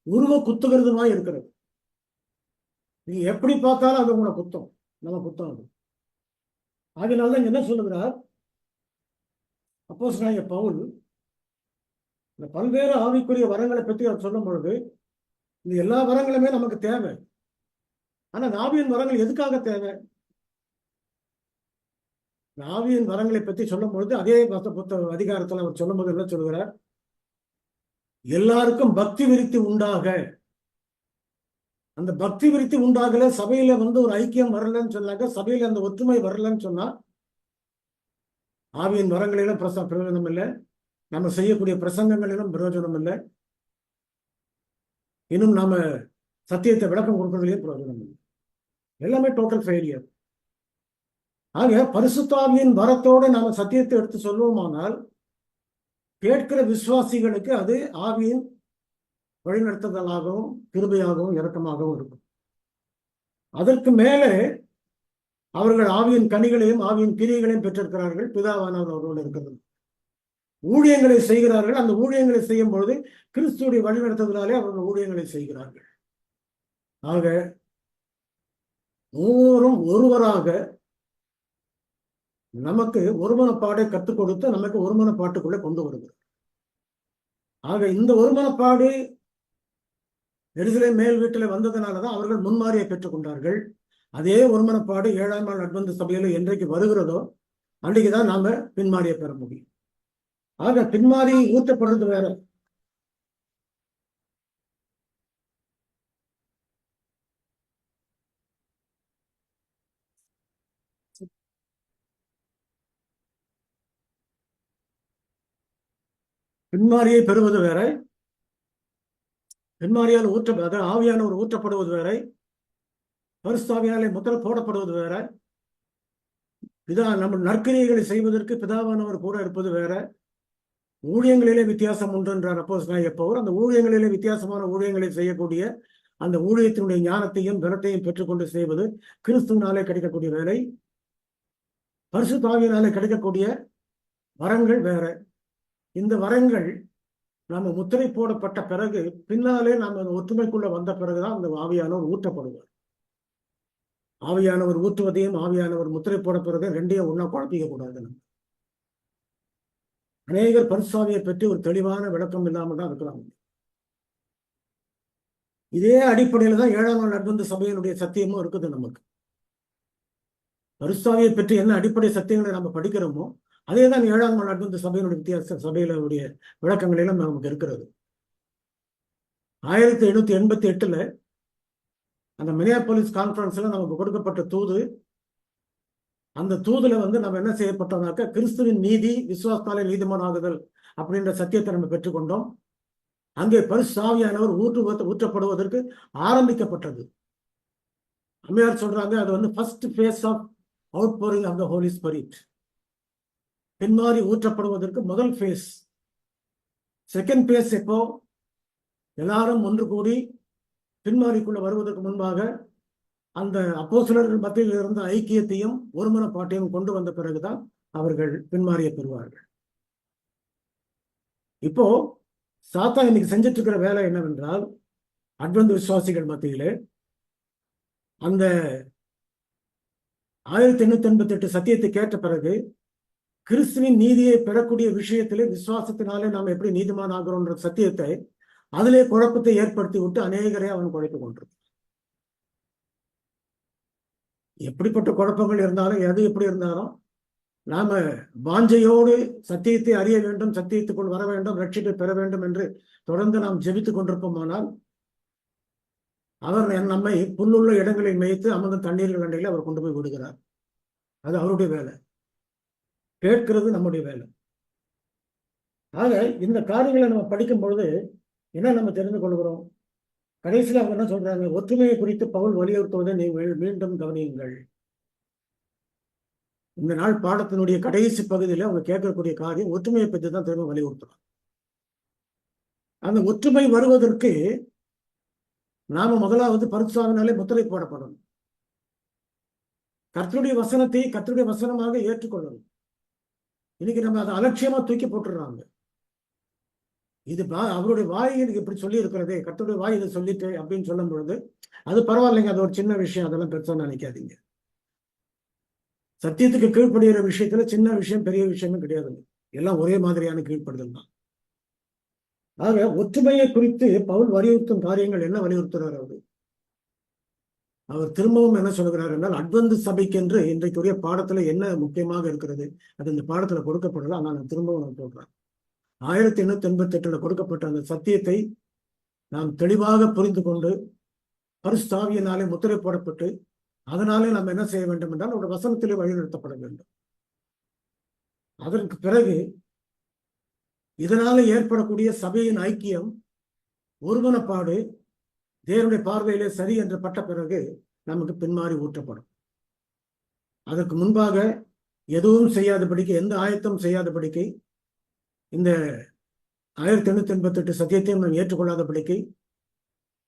உருவ குத்துகிறதுமா இருக்கிறது. நீங்க எப்படி பார்த்தாலும் அது உங்களை குத்தம், நம்ம குத்தம் அது. அதனாலதான் என்ன சொல்லுகிறார் அப்போஸ்தலனாகிய பவுல், இந்த பல்வேறு ஆவிக்குரிய வரங்களை பற்றி அவர் சொல்லும் பொழுது இந்த எல்லா வரங்களுமே நமக்கு தேவை. ஆனா ஆவியின் வரங்கள் எதுக்காக தேவை? ஆவியின் வரங்களை பற்றி சொல்லும் பொழுது அதே அதிகாரத்தில் அவர் சொல்லும் போது என்ன சொல்கிறார், எல்லாருக்கும் பக்தி விருத்தி உண்டாக. அந்த பக்தி விருத்தி உண்டாகல, சபையில ஒரு ஐக்கியம் வரலன்னு சொன்னாக்க, சபையில அந்த ஒற்றுமை வரலன்னு சொன்னா ஆவியின் வரங்களிலும் பிரயோஜனம் இல்லை, நம்ம செய்யக்கூடிய பிரசங்கங்களிலும் பிரயோஜனம் இல்லை, இன்னும் நாம சத்தியத்தை விளக்கம் கொடுக்கறதுலயும் பிரயோஜனம் இல்லை. எல்லாமே டோட்டல் ஃபெயிலியர். ஆக பரிசுத்தாவியின் வரத்தோடு நாம சத்தியத்தை எடுத்து சொல்லுவோமானால் கேட்கிற விசுவாசிகளுக்கு அது ஆவியின் வழிநடத்துதலாகவும் கிருபையாகவும் இரக்கமாகவும் இருக்கும். அதற்கு மேலே அவர்கள் ஆவியின் கனிகளையும் ஆவியின் கிரியைகளையும் பெற்றிருக்கிறார்கள், பிதாவானவர் அவர்களோடு இருக்கிறது. ஊழியங்களை செய்கிறார்கள். அந்த ஊழியங்களை செய்யும் பொழுது கிறிஸ்துடைய வழிநடத்துதலாலே அவர்கள் ஊழியங்களை செய்கிறார்கள். ஆக மூவரும் ஒருவராக நமக்கு ஒருமனப்பாடை கற்றுக் கொடுத்து நமக்கு ஒருமனப்பாட்டுக்குள்ளே கொண்டு வருகிறார். ஆக இந்த ஒருமனப்பாடு எருசலேம் மேல் வீட்டில் வந்ததுனாலதான் அவர்கள் முன்மாரியை பெற்றுக் கொண்டார்கள். அதே ஒருமனப்பாடு 7ஆம் நாள் அட்வென்ட் சபையில என்றைக்கு வருகிறதோ அன்றைக்குதான் நாம பின்மாரியை பெற முடியும். ஆக பின்மாரி ஊற்றப்படுறது வேற. பின்மாரியை பெறுவது வேற, பின்மாரியால் அதாவது ஆவியானவர் ஊற்றப்படுவது வேற, பரிசுத்தாவியாலே முத்திரை போடப்படுவது வேற, நம்ம நற்கிரியைகளை செய்வதற்கு பிதாவானவர் கூட இருப்பது வேற. ஊழியங்களிலே வித்தியாசம் உண்டு என்றார் அப்போஸ்தலனாகிய பவுல். அந்த ஊழியங்களிலே வித்தியாசமான ஊழியங்களை செய்யக்கூடிய அந்த ஊழியத்தினுடைய ஞானத்தையும் பலத்தையும் பெற்றுக்கொண்டு செய்வது கிறிஸ்துவினாலே கிடைக்கக்கூடிய வேலை. பரிசுத்த ஆவியினாலே கிடைக்கக்கூடிய வரங்கள் வேற. இந்த வரங்கள் நாம முத்திரை போடப்பட்ட பிறகு, பின்னாலே நாம் அந்த ஒற்றுமைக்குள்ள வந்த பிறகுதான் அந்த ஆவியானவர் ஊற்றப்படுவார். ஆவியானவர் ஊற்றுவதையும் ஆவியானவர் முத்திரை போடப்படுறதையும் ரெண்டையும் ஒன்னா குழப்பிக்க கூடாது. நம்ம அநேகர் பரிசுத்தாவியை பற்றி ஒரு தெளிவான விளக்கம் இல்லாமல் தான் இருக்கிறாங்க. இதே அடிப்படையில தான் 7ஆம் நாள் அட்வென்ட் சபையினுடைய சத்தியமும் இருக்குது. நமக்கு பரிசுத்தாவியை பற்றி என்ன அடிப்படை சத்தியங்களை நம்ம படிக்கிறோமோ அதே தான் 7ஆம் நாள் அட்வென்ட் சபையினுடைய வித்தியாச சபையினுடைய விளக்கங்களிலும் நமக்கு இருக்கிறது. 1888 அந்த மினியாபோலிஸ் கான்ஃபரன்ஸ்ல நமக்கு கொடுக்கப்பட்ட தூது, அந்த தூதுல நம்ம என்ன செய்யப்பட்டோம்னாக்க, கிறிஸ்துவின் நீதி விசுவாசத்தாலே நீதிமானாகுதல் அப்படின்ற சத்தியத்தை நம்ம பெற்றுக்கொண்டோம். அங்கே பரிசுத்த ஆவியானவர் ஊற்றப்படுவதற்கு ஆரம்பிக்கப்பட்டது. அம்மையார் சொல்றாங்க, அது first phase of outpouring of the holy spirit. பின்மாறி ஊற்றப்படுவதற்கு முதல் ஃபேஸ். செகண்ட் ஃபேஸ் எப்போ? எல்லாரும் ஒன்று கூடி பின்மாறிக்குள்ள வருவதற்கு முன்பாக அந்த அப்போஸ்தலர்கள் மத்தியில் இருந்த ஐக்கியத்தையும் ஒருமனப்பாட்டையும் கொண்டு வந்த பிறகுதான் அவர்கள் பின்மாறிய பெறுவார்கள். இப்போ சாத்தான் இன்னைக்கு செஞ்சிட்டு இருக்கிற வேலை என்னவென்றால், அட்வென்ட் விசுவாசிகள் மத்தியிலே அந்த 1888 சத்தியத்தை கேட்ட பிறகு கிறிஸ்துவின் நீதியை பெறக்கூடிய விஷயத்திலே விசுவாசத்தினாலே நாம் எப்படி நீதிமான் ஆகிறோன்ற சத்தியத்தை அதிலே குழப்பத்தை ஏற்படுத்தி விட்டு அநேகரை அவன் குழப்பிக் கொண்டிருக்கிறான். எப்படிப்பட்ட குழப்பங்கள் இருந்தாலும், எது எப்படி இருந்தாலும், நாம வாஞ்சையோடு சத்தியத்தை அறிய வேண்டும், சத்தியத்துக்குள் வர வேண்டும், ரட்சிப்பை பெற வேண்டும் என்று தொடர்ந்து நாம் ஜெபித்துக் கொண்டிருப்போமானால், அவர் நம்மை புல்லுள்ள இடங்களில் மேய்த்து அமர்ந்த தண்ணீர்கள் அண்டையில் அவர் கொண்டு போய் விடுகிறார். அது அவருடைய வேலை. கேட்கிறது நம்முடைய வேலை. ஆக இந்த காரியங்களை நம்ம படிக்கும் பொழுது என்ன நம்ம தெரிந்து கொள்கிறோம்? கடைசியில் அவங்க என்ன சொல்றாங்க? ஒற்றுமையை குறித்து பவுல் வலியுறுத்துவதை நீங்கள் மீண்டும் கவனியுங்கள். இந்த நாள் பாடத்தினுடைய கடைசி பகுதியில் அவங்க கேட்கக்கூடிய காரியம் ஒற்றுமையை பற்றி தான் திரும்ப வலியுறுத்துறோம். அந்த ஒற்றுமை வருவதற்கு நாம முதலாவது பரிசுத்தாவினாலே முத்திரை போடப்படணும். கர்த்தருடைய வசனத்தை கர்த்தருடைய வசனமாக ஏற்றுக்கொள்ளணும். இன்னைக்கு நம்ம அதை அலட்சியமா தூக்கி போட்டுடுறாங்க. இது அவருடைய வாய் எனக்கு இப்படி சொல்லி இருக்கிறதே, கர்த்தருடைய வாய் இதை சொல்லிட்டு அப்படின்னு சொல்லும் பொழுது அது பரவாயில்லைங்க, அது ஒரு சின்ன விஷயம், அதெல்லாம் பெருசா நினைக்காதீங்க. சத்தியத்துக்கு கீழ்ப்படுகிற விஷயத்துல சின்ன விஷயம் பெரிய விஷயமே கிடையாதுங்க. எல்லாம் ஒரே மாதிரியான கீழ்ப்படுதல் தான். ஆக ஒற்றுமையை குறித்து பவுல் வலியுறுத்தும் காரியங்கள் என்ன வலியுறுத்துறார்? அவர் திரும்பவும் என்ன சொல்கிறார் என்றால், அட்வென்ட் சபைக்கென்று இன்றைக்குரிய பாடத்துல என்ன முக்கியமாக இருக்கிறது அது இந்த பாடத்துல கொடுக்கப்படல. ஆனால் நான் திரும்பவும் நான் சொல்றேன், 1888 கொடுக்கப்பட்ட அந்த சத்தியத்தை நாம் தெளிவாக புரிந்து கொண்டு பரிசுத்த ஆவியினாலே முத்திரை போடப்பட்டு அதனாலே நாம் என்ன செய்ய வேண்டும் என்றால் ஒரு வசனத்திலே வழிநடத்தப்பட வேண்டும். அதற்கு பிறகு இதனால ஏற்படக்கூடிய சபையின் ஐக்கியம், ஒருமனப்பாடு தேவனுடைய பார்வையிலே சரி என்று பட்ட பிறகு நமக்கு பின்மாறி ஊற்றப்படும். அதற்கு முன்பாக எதுவும் செய்யாதபடிக்கு, எந்த ஆயத்தம் செய்யாதபடிக்கு, இந்த 1888 சத்தியத்தையும் நாம் ஏற்றுக்கொள்ளாதபடிக்கு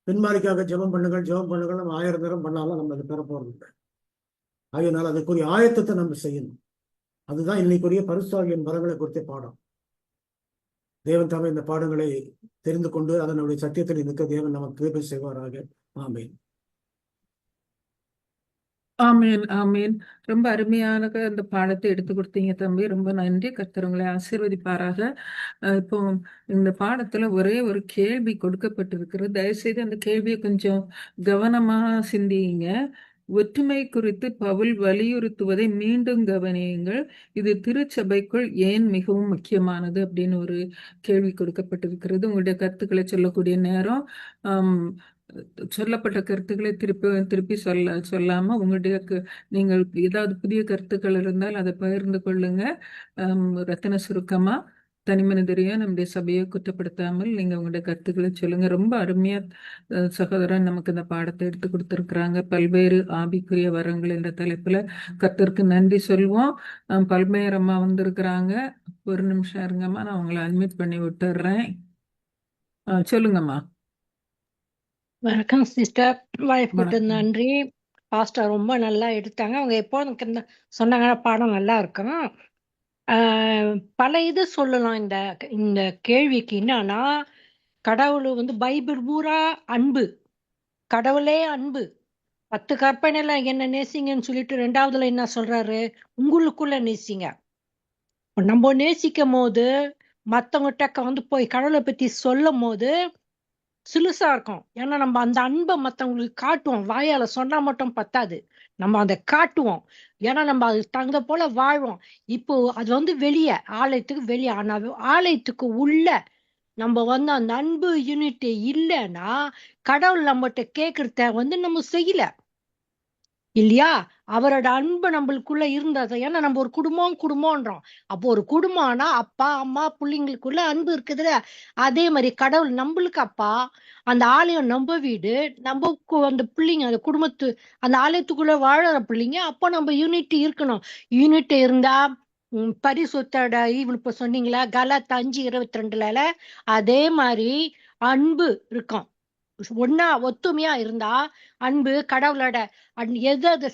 பின்மாரிக்காக ஜெபம் பண்ணுங்கள் நம்ம 1000 நேரம் பண்ணாலும் நம்ம அதை பெற போறது. ஆகையினால் அதுக்குரிய ஆயத்தத்தை நம்ம செய்யணும். அதுதான் இன்னைக்குரிய பரிசுத்தாவியின் வரங்களை குறித்த பாடம். தேவன் தாமே இந்த பாடங்களை தெரிந்து கொண்டு அதனுடைய சத்தியத்தில் இருக்க தேவன் நமக்கு கிருபை செய்வாராக. ஆமீன். ஆமீன், ஆமீன். ரொம்ப அருமையான அந்த பாடத்தை எடுத்து கொடுத்தீங்க தம்பி. ரொம்ப நன்றி. கர்த்தர் உங்களை ஆசீர்வதிப்பாராக. இப்போ இந்த பாடத்துல ஒரே ஒரு கேள்வி கொடுக்கப்பட்டிருக்கிறது. தயவுசெய்து அந்த கேள்வியை கொஞ்சம் கவனமா சிந்தியுங்க. ஒற்றுமை குறித்து பவுல் வலியுறுத்துவதை மீண்டும் கவனியுங்கள். இது திருச்சபைக்குள் ஏன் மிகவும் முக்கியமானது அப்படின்னு ஒரு கேள்வி கொடுக்கப்பட்டிருக்கிறது. உங்களுடைய கருத்துக்களை சொல்லக்கூடிய நேரம். சொல்லப்பட்ட கருத்துக்களை திருப்பி சொல்லாம உங்களுடைய நீங்கள் ஏதாவது புதிய கருத்துக்கள் இருந்தால் அதை பகிர்ந்து கொள்ளுங்க. ரத்தின சுருக்கமா. தனி மனிதரையும் நம்முடைய சபையை குற்றப்படுத்தாமல் நீங்க உங்களுடைய கருத்துக்களை சொல்லுங்க. ரொம்ப அருமையா சகோதரன் நமக்கு இந்த பாடத்தை எடுத்து கொடுத்திருக்கிறாங்க. பல்வேறு ஆவிக்குரிய வரங்கள் என்ற தலைப்புல கர்த்தருக்கு நன்றி சொல்வோம். பல்வேறு அம்மா வந்திருக்கிறாங்க. ஒரு நிமிஷம் இருங்கம்மா, நான் உங்களை அட்மிட் பண்ணி விட்டுடுறேன். சொல்லுங்கம்மா. வணக்கம் சிஸ்டர். வாய்ப்புக்கு வணக்கம். நன்றி. பாஸ்டர் ரொம்ப நல்லா எடுத்தாங்க. அவங்க எப்போ எனக்கு இந்த சொன்னாங்கன்னா பாடம் நல்லா இருக்கும். பல இது சொல்லலாம் இந்த இந்த கேள்விக்கு. என்னன்னா, கடவுள் வந்து பைபிள் பூரா அன்பு, கடவுளே அன்பு. 10 கற்பனையில என்ன நேசிங்கன்னு சொல்லிட்டு 2வதுல என்ன சொல்றாரு? உங்களுக்குள்ள நேசிங்க. நம்ம நேசிக்கும் போது மத்தவங்கிட்ட வந்து போய் கடவுளை பத்தி சொல்லும் போது சிலுசா இருக்கும். ஏன்னா நம்ம அந்த அன்பை மத்தவங்களுக்கு காட்டுவோம். வாயால சொன்னா மட்டும் பத்தாது, நம்ம அதை காட்டுவோம். ஏன்னா நம்ம அது தகுந்த போல வாழ்வோம். இப்போ அது வந்து வெளியே, ஆலயத்துக்கு வெளியே. ஆனா ஆலயத்துக்கு உள்ள நம்ம வந்து அந்த அன்பு யூனிட்டி இல்லைன்னா கடவுள் நம்மகிட்ட கேட்கறத வந்து நம்ம செய்யல இல்லையா? அவரோட அன்பு நம்மளுக்குள்ள இருந்தது. ஏன்னா நம்ம ஒரு குடும்பம்ன்றோம். அப்போ ஒரு குடும்பம்னா அப்பா அம்மா பிள்ளைங்களுக்குள்ள அன்பு இருக்குதுல, அதே மாதிரி கடவுள் நம்மளுக்கு அப்பா. அந்த ஆலயம் நம்ம வீடு, நம்ம அந்த பிள்ளைங்க, அந்த குடும்பத்து அந்த ஆலயத்துக்குள்ள வாழற பிள்ளைங்க. அப்போ நம்ம யூனிட்டி இருக்கணும். யூனிட்டி இருந்தா பரிசுத்தோட இப்ப சொன்னீங்களா கலாத்தியர் 5:22 அதே மாதிரி அன்பு இருக்கும். ஒன்னா ஒத்துமையா இருந்தா அன்பு கடவுளோட எது எது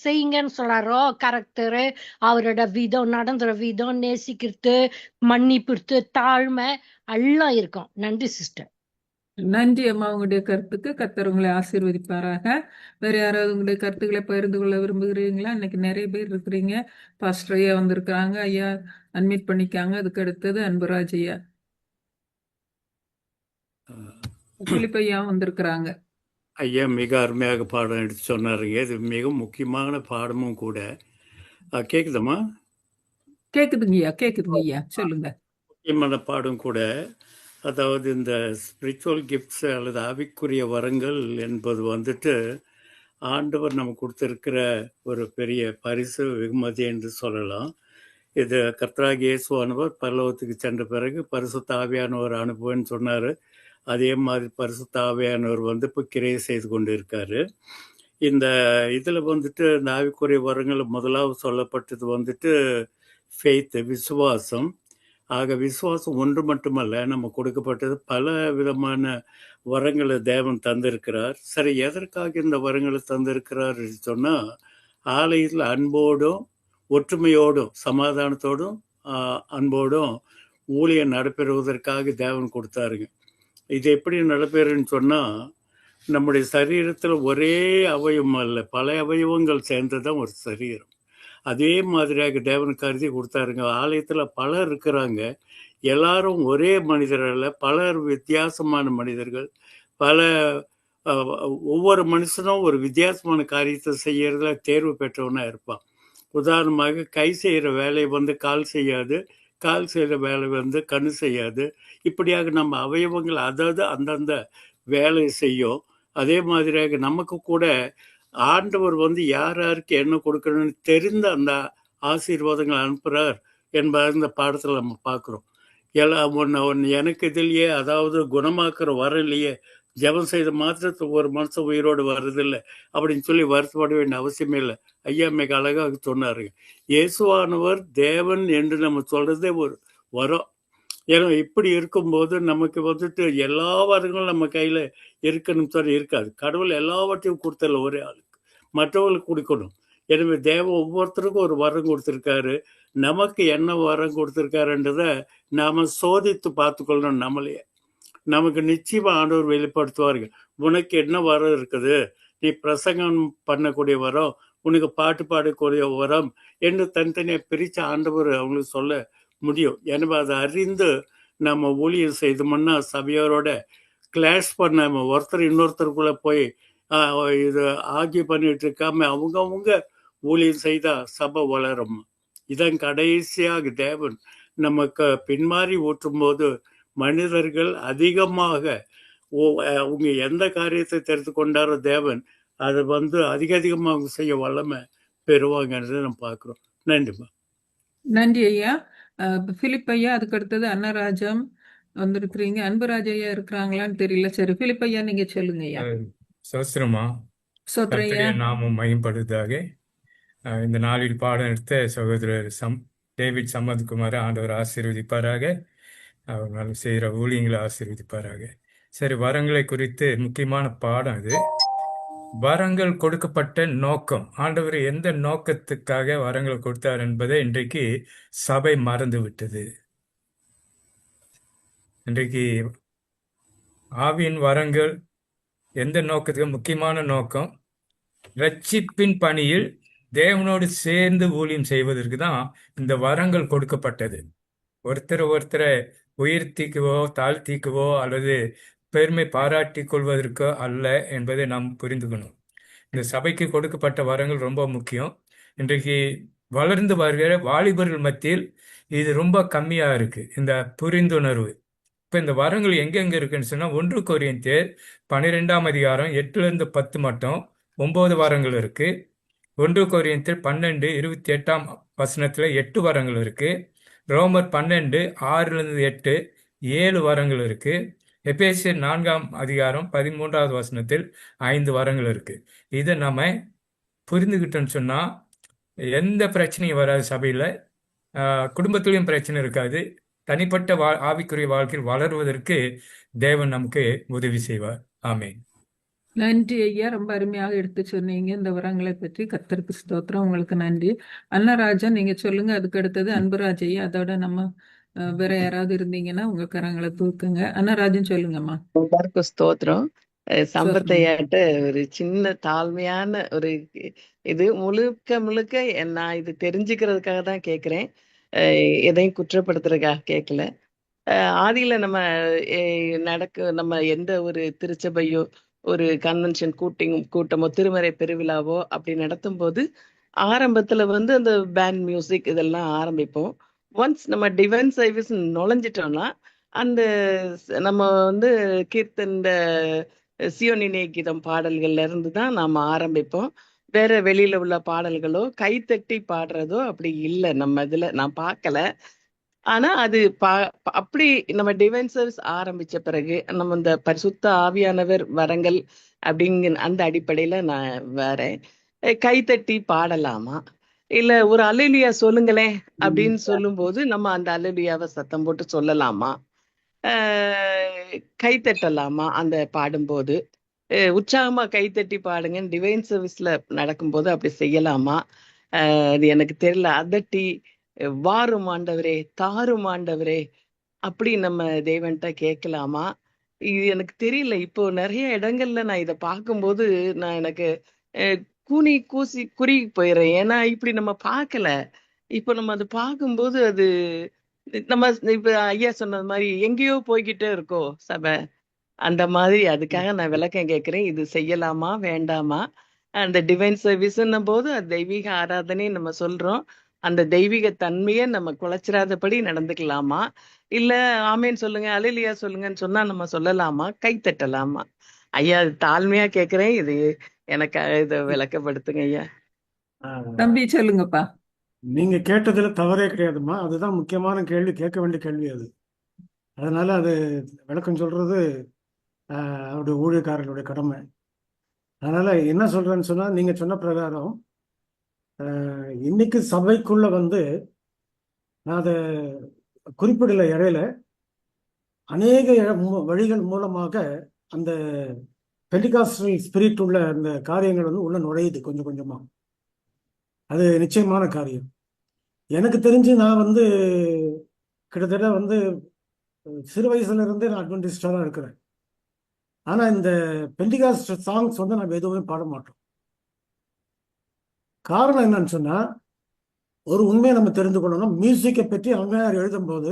செய்யுங்கன்னு சொல்றாரோ கரெக்டரு, அவரோட விதம், நடந்துற விதம், நேசிக்கிறது, மன்னிப்புறது, தாழ்மை எல்லாம் இருக்கும். நன்றி சிஸ்டர். நன்றி அம்மா, உங்களுடைய கருத்துக்கு. கர்த்தர் உங்களை ஆசீர்வதிப்பாராக. வேற யாராவது உங்களுடைய கருத்துக்களை பகிர்ந்து கொள்ள விரும்புகிறீங்களா? இன்னைக்கு நிறைய பேர் இருக்கிறீங்க. பாஸ்டர் ஐயா வந்திருக்கிறாங்க. ஐயா அட்மிட் பண்ணிக்காங்க. அதுக்கு அடுத்தது அன்புராஜ் ஐயா, பிலிப் ஐயா வந்திருக்கிறாங்க. ஐயா மிக அருமையாக பாடம் எடுத்து சொன்னாருங்க. இது மிக முக்கியமான பாடமும் கூட. கேக்குதம்மா? கேக்குதுங்கய்யா, கேக்குதுங்கய்யா, சொல்லுங்க. முக்கியமான பாடம் கூட. அதாவது இந்த ஸ்பிரிச்சுவல் கிஃப்ட்ஸ் அல்லது ஆவிக்குரிய வரங்கள் என்பது வந்துட்டு ஆண்டவர் நமக்கு கொடுத்திருக்கிற ஒரு பெரிய பரிசு, வெகுமதி என்று சொல்லலாம். இது கர்த்தராகிய இயேசுவானவர் பரலோகத்துக்கு சென்ற பிறகு பரிசுத்த ஆவியானவர் அனுப்புவேன்னு சொன்னார். அதே மாதிரி பரிசுத்த ஆவியானவர் வந்து இப்போ கிரியை செய்து கொண்டு இருக்காரு. இந்த இதில் வந்துட்டு இந்த ஆவிக்குரிய வரங்கள் முதலாவது சொல்லப்பட்டது வந்துட்டு ஃபெய்த், விசுவாசம். ஆக விசுவாசம் ஒன்று மட்டுமல்ல, நம்ம கொடுக்கப்பட்டது பல விதமான வரங்களை தேவன் தந்திருக்கிறார். சரி, எதற்காக இந்த வரங்களை தந்திருக்கிறார் சொன்னால், ஆலயத்தில் அன்போடும் ஒற்றுமையோடும் சமாதானத்தோடும் அன்போடும் ஊழியம் நடைபெறுவதற்காக தேவன் கொடுத்தாருங்க. இது எப்படி நடைபெறுன்னு சொன்னால், நம்முடைய சரீரத்தில் ஒரே அவயவம் அல்ல, பல அவயவங்கள் சேர்ந்தது தான் ஒரு சரீரம். அதே மாதிரியாக தேவன் கருதி கொடுத்தாருங்க. ஆலயத்தில் பலர் இருக்கிறாங்க. எல்லாரும் ஒரே மனிதர் அல்ல, பலர் வித்தியாசமான மனிதர்கள். பல ஒவ்வொரு மனுஷனும் ஒரு வித்தியாசமான காரியத்தை செய்யறதுல தேர்வு பெற்றவனா இருப்பான். உதாரணமாக, கை செய்கிற வேலை வந்து கால் செய்யாது, கால் செய்கிற வேலை வந்து கண்ணு செய்யாது. இப்படியாக நம்ம அவயவங்கள் அதாவது அந்தந்த வேலை செய்யும். அதே மாதிரியாக நமக்கு கூட ஆண்டவர் வந்து யார் யாருக்கு என்ன கொடுக்கணும்னு தெரிந்த அந்த ஆசீர்வாதங்கள் அனுப்புகிறார் என்பதை இந்த பாடத்தில் நம்ம பார்க்குறோம். எல்லாம் ஒன்று எனக்கு இதுலையே, அதாவது குணமாக்குற வரலையே, ஜெபம் செய்த மாத்திரத்துக்கு ஒரு மனுஷன் உயிரோடு வர்றதில்லை அப்படின்னு சொல்லி வருத்தப்பட வேண்டிய அவசியமே இல்லை. ஐயா மிக அழகாக சொன்னாருங்க. இயேசுவானவர் தேவன் என்று நம்ம சொல்றதே ஒரு வரம். ஏன்னா இப்படி இருக்கும்போது நமக்கு வந்துட்டு எல்லா வரங்களும் நம்ம கையில் இருக்கணும்னு சொல்லி இருக்காது. கடவுள் எல்லாவற்றையும் கொடுத்தல ஒரே ஆளுக்கு, மற்றவர்களுக்கு கொடுக்கணும். எனவே தேவன் ஒவ்வொருத்தருக்கும் ஒரு வரம் கொடுத்துருக்காரு. நமக்கு என்ன வரம் கொடுத்துருக்காருன்றதை நாம் சோதித்து பார்த்துக்கொள்ளணும். நம்மளையே நமக்கு நிச்சயமாக ஆண்டவர் வெளிப்படுத்துவார்கள். உனக்கு என்ன வரம் இருக்குது, நீ பிரசங்கம் பண்ணக்கூடிய வரம், உனக்கு பாட்டு பாடக்கூடிய வரம் என்று தனித்தனியாக பிரித்து ஆண்டவர் அவங்களுக்கு சொல்ல முடியும். எனவே அதை அறிந்து நம்ம ஊழியம் செய்தோம்னா சபையோரோட கிளாஷ் பண்ண ஒருத்தர் இன்னொருத்தருக்குள்ளே போய் இது ஆகிய பண்ணிட்டு இருக்காம அவங்கவுங்க ஊழியம் செய்தால் சபை வளரும். இதன் கடைசியாக தேவன் நமக்கு பின்மாறி ஊற்றும் போது மனிதர்கள் அதிகமாக அவங்க எந்த காரியத்தை தெரிந்து கொண்டாரோ தேவன் அதை வந்து அதிகமாக அவங்க செய்ய வல்லமை பெறுவாங்கன்றதை நம்ம பார்க்குறோம். நன்றிம்மா. நன்றி ஐயா. பிலிப் ஐயா, அதுக்கு அடுத்தது அன்னராஜம் வந்திருக்கிறீங்க. அன்புராஜ் ஐயா இருக்கிறாங்களான்னு தெரியல. சரி, பிலிப் ஐயா நீங்க சொல்லுங்க ஐயா. சோஸ்திரமா சோத்ரையா. கர்த்தருடைய நாமம் மையப்படுவதாக. இந்த நாளில் பாடம் எடுத்த சகோதரர் டேவிட் சம்பத்குமார் ஆண்டவர் ஆசீர்வதிப்பாராக. அவர் செய்கிற ஊழியங்களை ஆசீர்வதிப்பாராக. சரி, வரங்களை குறித்து முக்கியமான பாடம் இது. வரங்கள் கொடுக்கப்பட்ட நோக்கம், ஆண்டவர் எந்த நோக்கத்துக்காக வரங்கள் கொடுத்தார் என்பதை இன்றைக்கு சபை மறந்து விட்டது. இன்றைக்கு ஆவியின் வரங்கள் எந்த நோக்கத்துக்கு? முக்கியமான நோக்கம் ரட்சிப்பின் பணியில் தேவனோடு சேர்ந்து ஊழியம் செய்வதற்கு தான் இந்த வரங்கள் கொடுக்கப்பட்டது. ஒருத்தரை உயர்த்திக்கவோ தாழ்த்திக்கவோ அல்லது பெருமை பாராட்டி கொள்வதற்கோ அல்ல என்பதை நாம் புரிந்துக்கணும். இந்த சபைக்கு கொடுக்கப்பட்ட வரங்கள் ரொம்ப முக்கியம். இன்றைக்கு வளர்ந்து வருகிற வாலிபர்கள் மத்தியில் இது ரொம்ப கம்மியாக இருக்கு, இந்த புரிந்துணர்வு. இப்போ இந்த வரங்கள் எங்கெங்க இருக்குன்னு சொன்னால் 1 கொரிந்தியர் 12ஆம் அதிகாரம் 8-10 மட்டும் 9 வரங்கள் இருக்கு. 1 கொரிந்தியர் 12:28 வசனத்தில் 8 வரங்கள் இருக்கு. ரோமர் 12:6-8 7 வரங்கள் இருக்கு. எபேசியர் 4ஆம் அதிகாரம் 13வது வசனத்தில் 5 வரங்கள் இருக்கு. இதை நம்ம புரிந்துக்கிட்டோன்னு சொன்னா எந்த பிரச்சனையும் வராது. சபையில் குடும்பத்திலையும் பிரச்சனை இருக்காது. தனிப்பட்ட ஆவிக்குரிய வாழ்க்கையில் வளருவதற்கு தேவன் நமக்கு உதவி செய்வார். ஆமென். நன்றி ஐயா, ரொம்ப அருமையாக எடுத்து சொன்னீங்க இந்த வரங்களை பற்றி. கர்த்தருக்கு ஸ்தோத்திரம், உங்களுக்கு நன்றி. அன்னராஜன் நீங்க சொல்லுங்க. அதுக்கு அடுத்தது அன்புராஜ் ஐயா. அதோட நம்ம வேற யாராவது இருந்தீங்கன்னா உங்க கரங்களை தூக்குங்க. அன்னராஜன் சொல்லுங்கம்மா. எல்லாருக்கும் ஸ்தோத்திரம். ஸ்தோத்திரம். சம்பத்தையாட்ட ஒரு சின்ன தாழ்மையான ஒரு இது முழுக்க நான் இது தெரிஞ்சுக்கிறதுக்காக தான் கேட்குறேன். எதையும் குற்றப்படுத்துறதுக்காக கேட்கல. ஆதியில நம்ம நம்ம எந்த ஒரு திருச்சபையோ ஒரு கன்வென்ஷன் கூட்டமோ திருமறை பெருவிழாவோ அப்படி நடத்தும் போது ஆரம்பத்துல வந்து அந்த பேண்ட் மியூசிக் இதெல்லாம் ஆரம்பிப்போம். ஒன்ஸ் நம்ம டிவைன் சர்வீஸ் நுழைஞ்சிட்டோம்னா அந்த நம்ம வந்து கீர்த்தன் சியோனினே கீதம் பாடல்கள்ல இருந்து தான் நாம ஆரம்பிப்போம். வேற வெளியில உள்ள பாடல்களோ கைத்தட்டி பாடுறதோ அப்படி இல்லை நம்ம இதுல, நான் பார்க்கல. ஆனா அது அப்படி நம்ம டிவைன் சர்வீஸ் ஆரம்பிச்ச பிறகு நம்ம இந்த பரிசுத்த ஆவியானவர் வரங்கள் அப்படிங்கிற அந்த அடிப்படையில நான் வரேன். கைத்தட்டி பாடலாமா, இல்ல ஒரு அல்லேலூயா சொல்லுங்களேன் அப்படின்னு சொல்லும் போது நம்ம அந்த அல்லேலூயாவை சத்தம் போட்டு சொல்லலாமா, கைத்தட்டலாமா அந்த பாடும்போது, உற்சாகமா கைத்தட்டி பாடுங்க டிவைன் சர்வீஸ்ல நடக்கும்போது அப்படி செய்யலாமா, அது எனக்கு தெரியல. அதட்டி வாரும் ஆண்டவரே தாரும் ஆண்டவரே அப்படி நம்ம தேவன்கிட்ட கேட்கலாமா, இது எனக்கு தெரியல. இப்போ நிறைய இடங்கள்ல நான் இதை பார்க்கும்போது நான் எனக்கு கூனி கூசி குறுகி போயிடுறேன். ஏன்னா இப்படி நம்ம பார்க்கல. இப்போ நம்ம அது பார்க்கும்போது அது நம்ம இப்ப ஐயா சொன்னது மாதிரி எங்கேயோ போய்கிட்டே இருக்கோ சபை அந்த மாதிரி. அதுக்காக நான் விளக்கம் கேட்கிறேன். இது செய்யலாமா வேண்டாமா? அந்த டிவைன் சர்வீஸ்ன்னும் போது அது தெய்வீக ஆராதனை நம்ம சொல்றோம். அந்த தெய்வீக தன்மையை நம்ம குலைச்சிராதபடி நடந்துக்கலாமா, இல்ல ஆமேன்னு சொல்லுங்க அல்லேலூயா சொல்லுங்கன்னு சொன்னா நம்ம சொல்லலாமா, கை தட்டலாமா? ஐயா அது தாழ்மையா கேட்கிறேன். இது எனக்காக இதை விளக்கப்படுத்துங்க ஐயா. தம்பி சொல்லுங்கப்பா. நீங்க கேட்டதுல தவறே கிடையாதும்மா. அதுதான் முக்கியமான கேள்வி, கேட்க வேண்டிய கேள்வி அது. அதனால அது விளக்கம் சொல்றது அவருடைய ஊழியக்காரர்களுடைய கடமை. அதனால என்ன சொல்றேன்னு சொன்னா, நீங்க சொன்ன பிரகாரம் இன்னைக்கு சபைக்குள்ள வந்து நான் அதை குறிப்பிடல இடையில அநேக வழிகள் மூலமாக அந்த பெண்டிகாஸ்டல் ஸ்பிரிட் உள்ள அந்த காரியங்கள் வந்து உள்ள நுழையுது கொஞ்சம் கொஞ்சமா. அது நிச்சயமான காரியம். எனக்கு தெரிஞ்சு நான் வந்து கிட்டத்தட்ட வந்து சிறு வயசுல இருந்தே நான் அட்வென்டிஸ்டாக தான் இருக்கிறேன். ஆனால் இந்த பெண்டிகாஸ்ட் சாங்ஸ் வந்து நம்ம எதுவுமே பாட மாட்டோம். காரணம் என்னன்னு சொன்னால், ஒரு உண்மையை நம்ம தெரிந்து கொள்ளணும். மியூசிக்கை பற்றி அம்மையார் எழுதும்போது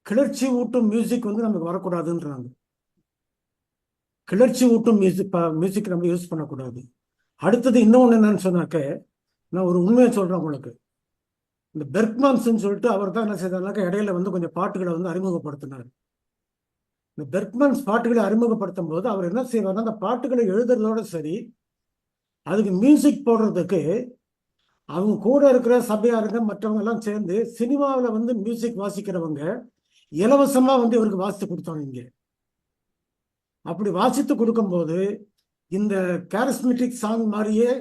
கிளர்ச்சி ஊட்டும் மியூசிக் வந்து நமக்கு வரக்கூடாதுன்றாங்க. கிளர்ச்சி ஊட்டும் மியூசிக் நம்ம யூஸ் பண்ணக்கூடாது. அடுத்தது இன்னொன்று என்னன்னு சொன்னாக்க, நான் ஒரு உண்மையை சொல்கிறேன் உங்களுக்கு. இந்த பெர்க்மன்ஸ்ன்னு சொல்லிட்டு அவர் தான் என்ன செய்தாருனாக்கா இடையில வந்து கொஞ்சம் பாட்டுகளை வந்து அறிமுகப்படுத்தினார். இந்த பெர்க்மன்ஸ் பாட்டுகளை அறிமுகப்படுத்தும் போது அவர் என்ன செய்வார்னா, அந்த பாட்டுகளை எழுதுறதோட சரி, அதுக்கு மியூசிக் போடுறதுக்கு அவங்க கூட இருக்கிற சபையாருங்க மற்றவங்க எல்லாம் சேர்ந்து சினிமாவில் வந்து மியூசிக் வாசிக்கிறவங்க இலவசமா வந்து இவருக்கு வாசித்து கொடுத்தாங்க இங்கே. அப்படி வாசித்து கொடுக்கும்போது இந்த கேரிஸ்மெட்டிக் சாங் மாதிரியே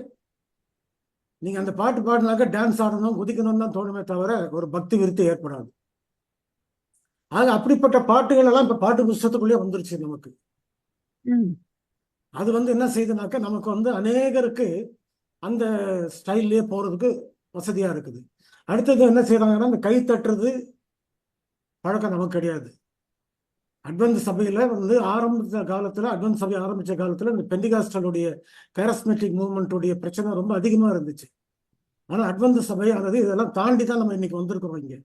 நீங்க அந்த பாட்டு பாடினாக்க டான்ஸ் ஆடணும் குதிக்கணும்னு தான் தோணுமே தவிர ஒரு பக்தி விருத்தி ஏற்படாது. ஆக அப்படிப்பட்ட பாட்டுகள் எல்லாம் இப்ப பாட்டு புஸ்தகத்துக்குள்ளே வந்துருச்சு நமக்கு. ம். அது வந்து என்ன செய்யுதுனாக்க நமக்கு வந்து அநேகருக்கு அந்த ஸ்டைல்லே போறதுக்கு வசதியா இருக்குது. அடுத்தது என்ன செய்யறாங்கன்னா இந்த கை தட்டுறது பழக்கம் நமக்கு கிடையாது. அட்வென்ட் சபையில வந்து ஆரம்பித்த காலத்துல, அட்வென்ட் சபை ஆரம்பிச்ச காலத்துல இந்த பெண்டிகாஸ்டலுடைய கேரஸ்மெட்டிக் மூவ்மெண்ட்டுடைய பிரச்சனை ரொம்ப அதிகமா இருந்துச்சு. ஆனா அட்வென்ட் சபை அதாவது இதெல்லாம் தாண்டி தான் நம்ம இன்னைக்கு வந்திருக்கிறோம். இங்க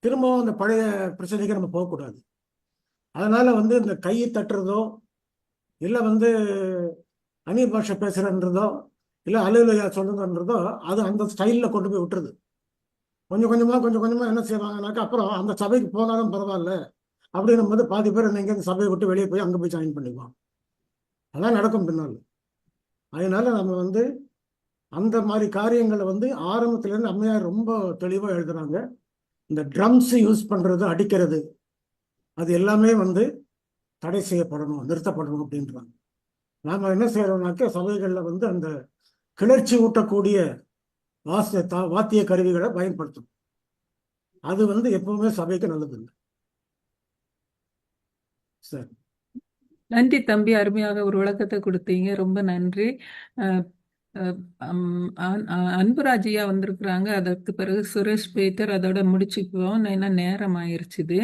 திரும்பவும் அந்த பழைய பிரச்சனைக்கு நம்ம போகக்கூடாது. அதனால வந்து இந்த கையை தட்டுறதோ இல்லை வந்து அந்நிய பாஷை பேசுறன்றதோ இல்லை அலுவலையா சொல்லுங்கன்றதோ அது அந்த ஸ்டைலில் கொண்டு போய் விட்டுருது. கொஞ்சம் கொஞ்சமாக என்ன செய்வாங்கனாக்கா அப்புறம் அந்த சபைக்கு போனாலும் பரவாயில்ல அப்படின்னும் போது பாதி பேர் நீங்கள் இந்த சபையை விட்டு வெளியே போய் அங்கே போய் ஜாயின் பண்ணிக்குவோம். அதான் நடக்கும் பின்னால். அதனால நம்ம வந்து அந்த மாதிரி காரியங்களை வந்து ஆரம்பத்துலேருந்து அம்மையார் ரொம்ப தெளிவாக எழுதுறாங்க. இந்த ட்ரம்ஸ் யூஸ் பண்ணுறது, அடிக்கிறது, அது எல்லாமே வந்து தடை செய்யப்படணும், நிறுத்தப்படணும் அப்படின்றாங்க. நாம் என்ன செய்யறோம்னாக்க சபைகளில் வந்து அந்த கிளர்ச்சி ஊட்டக்கூடிய வாத்திய கருவிகளை பயன்படுத்தணும். அது வந்து எப்பவுமே சபைக்கு நல்லது இல்லை. சரி, நன்றி தம்பி, அருமையாக ஒரு விளக்கத்தை கொடுத்தீங்க, ரொம்ப நன்றி. அஹ், அஹ், அன்புராஜியா வந்திருக்கிறாங்க. அதற்கு பிறகு சுரேஷ் பீட்டர், அதோட முடிச்சுக்குவோம் ஏன்னா நேரம் ஆயிருச்சுது.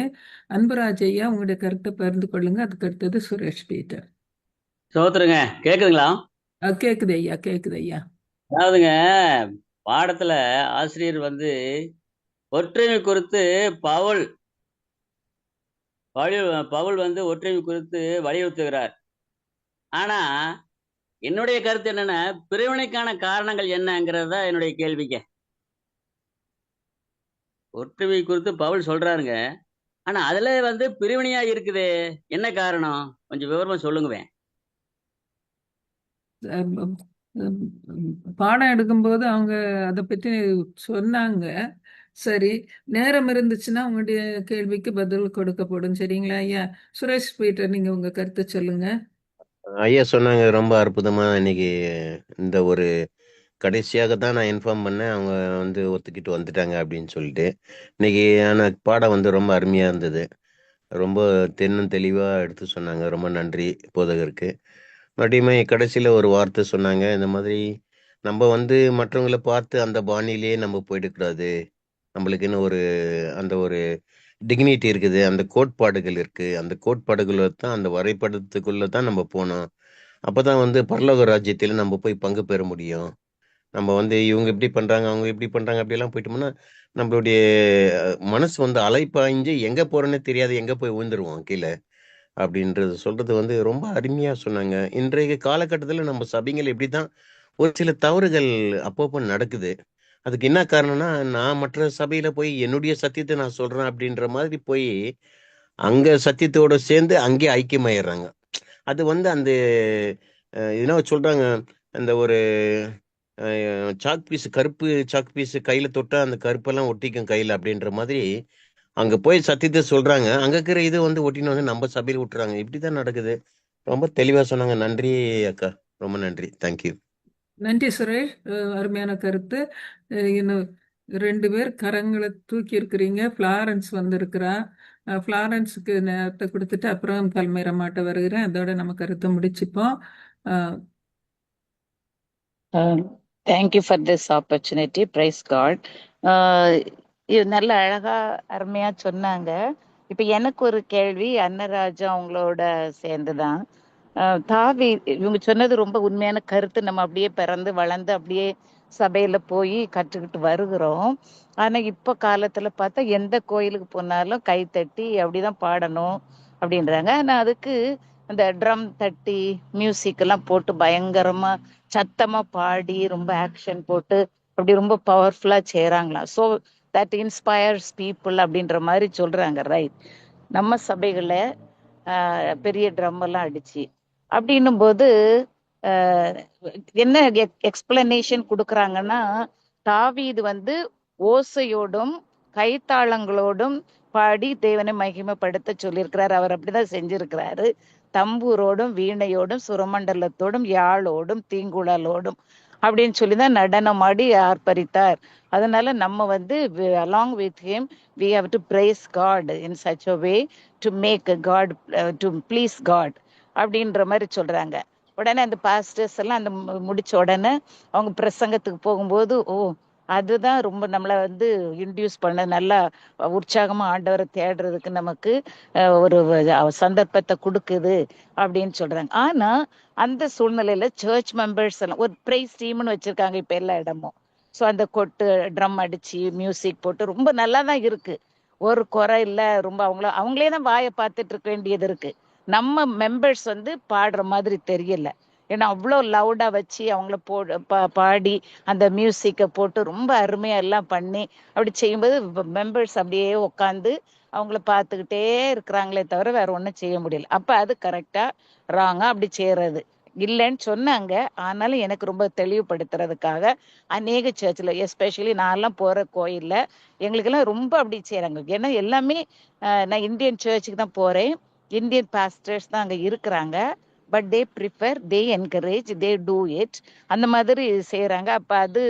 அன்புராஜ் ஐயா உங்களுடைய கருத்தை பகிர்ந்து கொள்ளுங்க. அதுக்கு அடுத்தது சுரேஷ் பீட்டர். சோத்துருங்க, கேக்குதுங்களா? கேக்குது ஐயா, கேக்குது ஐயா. அதாவதுங்க, பாடத்துல ஆசிரியர் வந்து ஒற்றுமை குறித்து பவுல் வந்து ஒற்றுமை குறித்து வலியுறுத்துகிறார். ஆனா என்னுடைய கருத்து என்னன்னா, பிரிவினைக்கான காரணங்கள் என்னங்கிறது தான் என்னுடைய கேள்விங்க. ஒற்றுமை குறித்து பவுல் சொல்றாருங்க, ஆனா அதுல வந்து பிரிவினையா இருக்குது, என்ன காரணம்? கொஞ்சம் விவரமா சொல்லுங்கவேன். அஹ், அஹ், பாடம் எடுக்கும்போது அவங்க அதை பற்றி சொன்னாங்க. சரி, நேரம் இருந்துச்சுன்னா உங்களுடைய கேள்விக்கு பதில் கொடுக்கப்படும். சரிங்களா ஐயா? சுரேஷ் பீட்டர், நீங்க உங்க கருத்தை சொல்லுங்க. ஐயா சொன்னாங்க ரொம்ப அற்புதமா. இன்னைக்கு இந்த ஒரு கடைசியாக தான் நான் இன்ஃபார்ம் பண்ணேன், அவங்க வந்து ஒத்துக்கிட்டு வந்துட்டாங்க அப்படின்னு சொல்லிட்டு. இன்னைக்கு ஆன பாடம் வந்து ரொம்ப அருமையா இருந்தது. ரொம்ப தென்னும் தெளிவா எடுத்து சொன்னாங்க. ரொம்ப நன்றி போதகருக்கு. மறுபடியுமே கடைசியில ஒரு வார்த்தை சொன்னாங்க, இந்த மாதிரி நம்ம வந்து மற்றவங்கள பார்த்து அந்த பாணியிலேயே நம்ம போயிடக்கூடாது. நம்மளுக்குன்னு அந்த ஒரு டிக்னிட்டி இருக்குது, அந்த கோட்பாடுகள் இருக்கு. அந்த கோட்பாடுகளை தான், அந்த வரைபடத்துக்குள்ள தான் நம்ம போனோம். அப்பதான் வந்து பரலோக ராஜ்யத்தில் நம்ம போய் பங்கு பெற முடியும். நம்ம வந்து இவங்க இப்படி பண்றாங்க, அவங்க இப்படி பண்றாங்க, அப்படியெல்லாம் போயிட்டோம்னா நம்மளுடைய மனசு வந்து அலைப்பாய்ஞ்சு எங்க போறோன்னே தெரியாது, எங்க போய் விழுந்துருவோம் கீழே அப்படின்றது சொல்றது வந்து ரொம்ப அருமையா சொன்னாங்க. இன்றைய காலகட்டத்தில் நம்ம சபைகள் இப்படிதான் ஒரு சில தவறுகள் அப்பப்போ நடக்குது. அதுக்கு என்ன காரணம்னா, நான் மற்ற சபையில போய் என்னுடைய சத்தியத்தை நான் சொல்றேன் அப்படின்ற மாதிரி போய் அங்க சத்தியத்தோட சேர்ந்து அங்கேயே ஐக்கியமாயிடுறாங்க. அது வந்து அந்த என்ன சொல்றாங்க, அந்த ஒரு சாக் பீஸ், கருப்பு சாக் பீஸ் கையில தொட்டா அந்த கருப்பெல்லாம் ஒட்டிக்கும் கையில அப்படின்ற மாதிரி அங்க போய் சத்தியத்தை சொல்றாங்க. அங்க இருக்கிற இது வந்து ஒட்டின்னு வந்து நம்ம சபையில விட்டுறாங்க. இப்படிதான் நடக்குது. ரொம்ப தெளிவா சொன்னாங்க. நன்றி அக்கா, ரொம்ப நன்றி. தேங்க்யூ. நன்றி சுரேஷ், அருமையான கருத்து. இன்னும் 2 பேர் கரங்களை தூக்கி இருக்கிறீங்க. ஃப்ளாரன்ஸ் வந்திருக்கிறா. ஃப்ளாரன்ஸுக்கு நேரத்தை கொடுத்துட்டு அப்புறம் பல்மேர மாட்ட வருகிறேன். அதோட நம்ம கருத்தை முடிச்சுப்போம். Thank you for this opportunity. Praise God. இது நல்ல அழகா அருமையா சொன்னாங்க. இப்ப எனக்கு ஒரு கேள்வி, அன்னராஜா அவங்களோட சேர்ந்துதான். தாவி இவங்க சொன்னது ரொம்ப உண்மையான கருத்து. நம்ம அப்படியே பிறந்து வளர்ந்து அப்படியே சபையில போய் கற்றுக்கிட்டு வருகிறோம். ஆனா இப்ப காலத்துல பார்த்தா எந்த கோயிலுக்கு போனாலும் கை தட்டி அப்படிதான் பாடணும் அப்படின்றாங்க. ஆனா அதுக்கு அந்த ட்ரம் தட்டி மியூசிக் எல்லாம் போட்டு பயங்கரமா சத்தமா பாடி ரொம்ப ஆக்ஷன் போட்டு அப்படி ரொம்ப பவர்ஃபுல்லா செய்யறாங்களாம். ஸோ தட் இன்ஸ்பயர்ஸ் பீப்புள் அப்படின்ற மாதிரி சொல்றாங்க. ரைட். நம்ம சபைகளை பெரிய ட்ரம் எல்லாம் அடிச்சு அப்படின்னும் போது அஹ், என்ன எக்ஸ்பிளனேஷன் கொடுக்குறாங்கன்னா, தாவீது வந்து ஓசையோடும் கைத்தாளங்களோடும் பாடி தேவனை மகிமைப்படுத்த சொல்லியிருக்கிறார். அவர் அப்படிதான் செஞ்சிருக்கிறாரு. தம்பூரோடும் வீணையோடும் சுரமண்டலத்தோடும் யாழோடும் தீங்குழலோடும் அப்படின்னு சொல்லிதான் நடனமாடி ஆர்ப்பரித்தார். அதனால நம்ம வந்து along with him we have to praise God in such a way to make God to please God அப்படின்ற மாதிரி சொல்றாங்க. உடனே அந்த பாஸ்டர்ஸ் எல்லாம் அந்த முடிச்ச உடனே அவங்க பிரசங்கத்துக்கு போகும்போது, ஓ அதுதான் ரொம்ப நம்மளை வந்து இன்டியூஸ் பண்ண நல்லா உற்சாகமா ஆண்டவரை தேடுறதுக்கு நமக்கு ஒரு சந்தர்ப்பத்தை கொடுக்குது அப்படின்னு சொல்றாங்க. ஆனா அந்த சூழ்நிலையில சர்ச் மெம்பர்ஸ் எல்லாம் ஒரு பிரைஸ் டீம்னு வச்சிருக்காங்க இப்ப எல்லா இடமும். ஸோ அந்த கொட்டு ட்ரம் அடிச்சு மியூசிக் போட்டு ரொம்ப நல்லா தான் இருக்கு, ஒரு குறை இல்லை. ரொம்ப அவங்களே தான் வாயை பார்த்துட்டு இருக்க வேண்டியது இருக்கு. நம்ம மெம்பர்ஸ் வந்து பாடுற மாதிரி தெரியல. ஏன்னா அவ்வளோ லவுடா வச்சு அவங்கள பாடி அந்த மியூசிக்கை போட்டு ரொம்ப அருமையா எல்லாம் பண்ணி அப்படி செய்யும்போது மெம்பர்ஸ் அப்படியே உட்காந்து அவங்கள பார்த்துக்கிட்டே இருக்கிறாங்களே தவிர வேற ஒன்றும் செய்ய முடியல. அப்ப அது கரெக்டா ராங்கா அப்படி செய்யறது இல்லைன்னு சொன்னாங்க. ஆனாலும் எனக்கு ரொம்ப தெளிவுபடுத்துறதுக்காக அநேக சர்ச்சில் எஸ்பெஷலி நான்லாம் போற கோயில்ல எங்களுக்கெல்லாம் ரொம்ப அப்படி செய்யறாங்க. ஏன்னா எல்லாமே நான் இந்தியன் சர்ச்சுக்கு தான் போறேன், இந்தியன் பாஸ்டர்ஸ் தான் அங்க இருக்கிறாங்க. But they prefer, they encourage, they do it அந்த மாதிரி செய்யறாங்க. அப்ப அது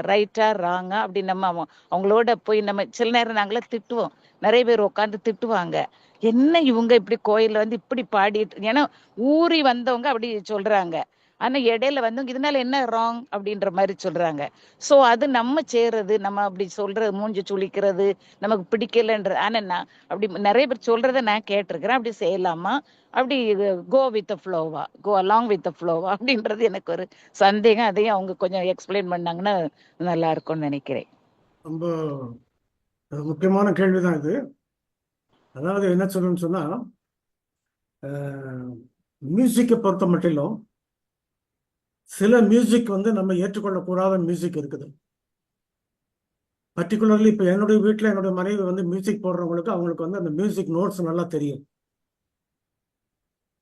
ரைட்டா ராங்கா அப்படி நம்ம அவங்களோட போய் நம்ம சில நேரம் நாங்களாம் திட்டுவோம், நிறைய பேர் உட்காந்து திட்டுவாங்க, என்ன இவங்க இப்படி கோயில்ல வந்து இப்படி பாடிட்டு, ஏன்னா ஊறி வந்தவங்க அப்படி சொல்றாங்க. ஆனா இடையில வந்தவங்க இதனால என்ன ராங் அப்படின்ற மாதிரி சொல்றாங்க. சோ அது நம்ம செய்யறது, நம்ம அப்படி சொல்றது, மூஞ்சி சுளிக்கிறது நமக்கு பிடிக்கலன்ற. ஆனா நான் அப்படி நிறைய பேர் சொல்றதை நான் கேட்டிருக்கிறேன். அப்படி செய்யலாமா, அப்படி கோ வித் ஃப்ளோவா, கோ அலாங் வித் ஃப்ளோவா அப்படின்றது எனக்கு ஒரு சந்தேகம். அதையும் அவங்க கொஞ்சம் எக்ஸ்பிளைன் பண்ணாங்கன்னா நல்லா இருக்கும்னு நினைக்கிறேன். ரொம்ப முக்கியமான கேள்விதான் இது. அதாவது என்ன சொல்லணும்னு சொன்னா, மியூசிக்கை பொறுத்த மட்டிலும் சில மியூசிக் வந்து நம்ம ஏற்றுக்கொள்ளக்கூடாத மியூசிக் இருக்குது. பர்டிகுலர்லி இப்போ என்னுடைய வீட்டில் என்னுடைய மனைவி வந்து மியூசிக் போடுறவங்களுக்கு அவங்களுக்கு வந்து அந்த மியூசிக் நோட்ஸ் நல்லா தெரியும்.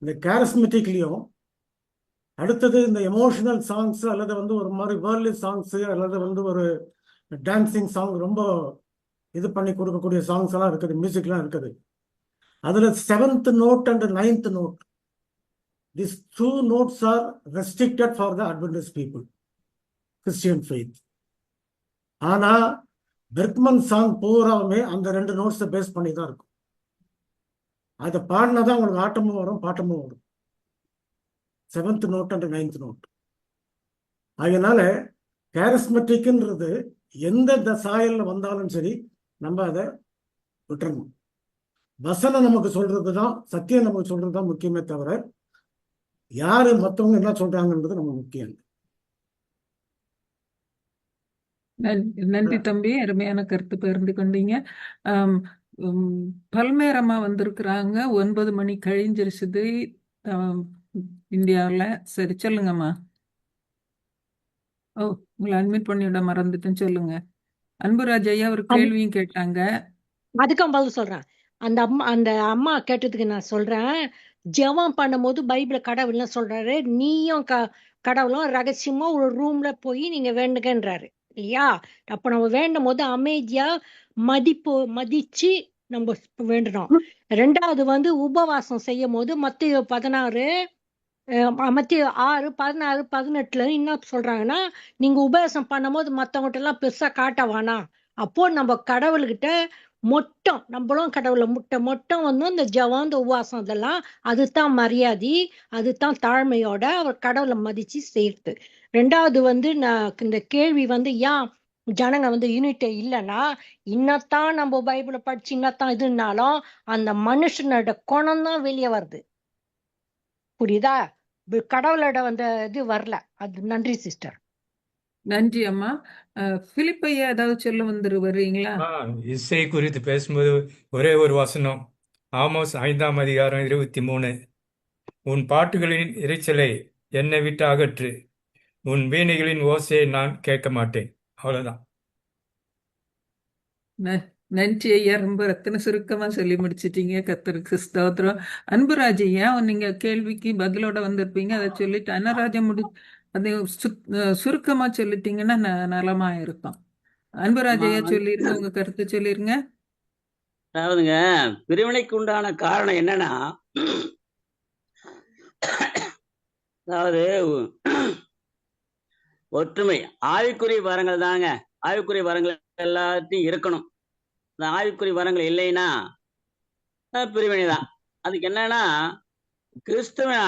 இந்த கேரஸ்மெட்டிக்லேயும் அடுத்தது இந்த எமோஷனல் சாங்ஸ் அல்லது வந்து ஒரு மாதிரி வேர்ல்டு சாங்ஸு அல்லது வந்து ஒரு டான்ஸிங் சாங் ரொம்ப இது பண்ணி கொடுக்கக்கூடிய சாங்ஸ் எல்லாம் இருக்குது, மியூசிக்லாம் இருக்குது. அதில் 7th note and 9th note, these 2 notes are restricted for the Adventist people, Christian faith. ஆனா பெர்க்மன் சாங் பூராவுமே அந்த 2 நோட்ஸை பேஸ் பண்ணி தான் இருக்கும். அதை பாடினாதான் உங்களுக்கு ஆட்டமும் வரும் பாட்டமும் வரும். 7th note and 9th note. அதனால கேரஸ்மெட்டிக்ன்றது எந்த சாயல்ல வந்தாலும் சரி நம்ம அதை விட்டுறணும். வசனம் நமக்கு சொல்றது தான், சத்தியம் நமக்கு சொல்றது தான் முக்கியமே தவிர யாரு மற்றவங்க என்ன சொல்றாங்கன்றது நம்ம முக்கியம். நன்றி தம்பி, அருமையான கருத்து பகிர்ந்து கொண்டீங்க. பல்மேரம்மா வந்திருக்கிறாங்க. 9 மணி கழிஞ்சிருச்சுது இந்தியாவில். சரி சொல்லுங்கம்மா. ஓ, உங்களை அட்மிட் பண்ணிவிட மறந்துட்டேன்னு சொல்லுங்க. அன்புராஜ் ஐயா ஒரு கேள்வியும் கேட்டாங்க. அதுக்கும் பதில் சொல்றேன். அந்த அம்மா கேட்டதுக்கு நான் சொல்றேன், ஜெபம் பண்ணும்போது பைபிள் கடவுள்னு சொல்றாரு, நீயும் கடவுளும் ரகசியமா ஒரு ரூம்ல போய் நீங்க வேண்டுங்கன்றாரு இல்லையா? அப்ப நம்ம வேண்டும் போது அமைதியா மதிச்சு நம்ம வேண்டணும். 2வது வந்து உபவாசம் செய்யும் போது மத்தேயு 16 மத்தேயு 6 16 18 என்ன சொல்றாங்கன்னா, நீங்க உபவாசம் பண்ணும்போது மத்தவங்ககிட்ட எல்லாம் பெருசா காட்ட வேணாம். அப்போ நம்ம கடவுள்கிட்ட மொட்டம், நம்மளும் கடவுளை மொட்டம் வந்து இந்த ஜெபம் இந்த உபவாசம் இதெல்லாம் அதுதான் மரியாதை, அதுதான் தாழ்மையோட அவர் கடவுளை மதிச்சு செய்யறது. 2வது வந்து இந்த கேள்வி வந்து ஏன் ஜனங்க வந்து யூனிட்டே இல்லைன்னா, இன்னத்தான் நம்ம பைபிளை படிச்சு இன்னத்தான் இதுனாலும் அந்த மனுஷனோட குணம் தான் வெளியே வருது. புரியுதா? கடவுளோட அந்த இது வரல. அது நன்றி சிஸ்டர். நன்றி அம்மா. பிலிப் ஐயா ஏதாவது சொல்ல வருவீங்களா? இசை குறித்து பேசும்போது ஒரே ஒரு வசனம், ஆமோஸ் 5ஆம் அதிகாரம் 23, உன் பாட்டுகளின் இரைச்சலை என்னை விட்டு அகற்று, உன் வீணைகளின் ஓசையை நான் கேட்க மாட்டேன். அவ்வளவுதான். நன்றி ஐயா, ரொம்ப ரத்தின சுருக்கமா சொல்லி முடிச்சிட்டீங்க. கர்த்தருக்கு ஸ்தோத்திரம். அன்புராஜ் ஐயா, நீங்க கேள்விக்கு பதிலோட வந்திருப்பீங்க, அதை சொல்லிட்டு அன்னராஜா அது சுருக்கமா சொல்லிட்டீங்கன்னா நலமா இருக்கும். அன்புராஜ் ஐயா சொல்லிருங்க, உங்க கருத்தை சொல்லிருங்க. அதாவதுங்க, பிரிவினைக்கு உண்டான காரணம் என்னன்னா, அதாவது ஒற்றுமை. ஆவிக்குரிய வரங்கள் தாங்க. ஆவிக்குரிய வரங்கள் எல்லாத்தையும் இருக்கணும். அந்த ஆவிக்குரிய வரங்கள் இல்லைன்னா பிரிவினை தான். அதுக்கு என்னன்னா, கிறிஸ்துவின்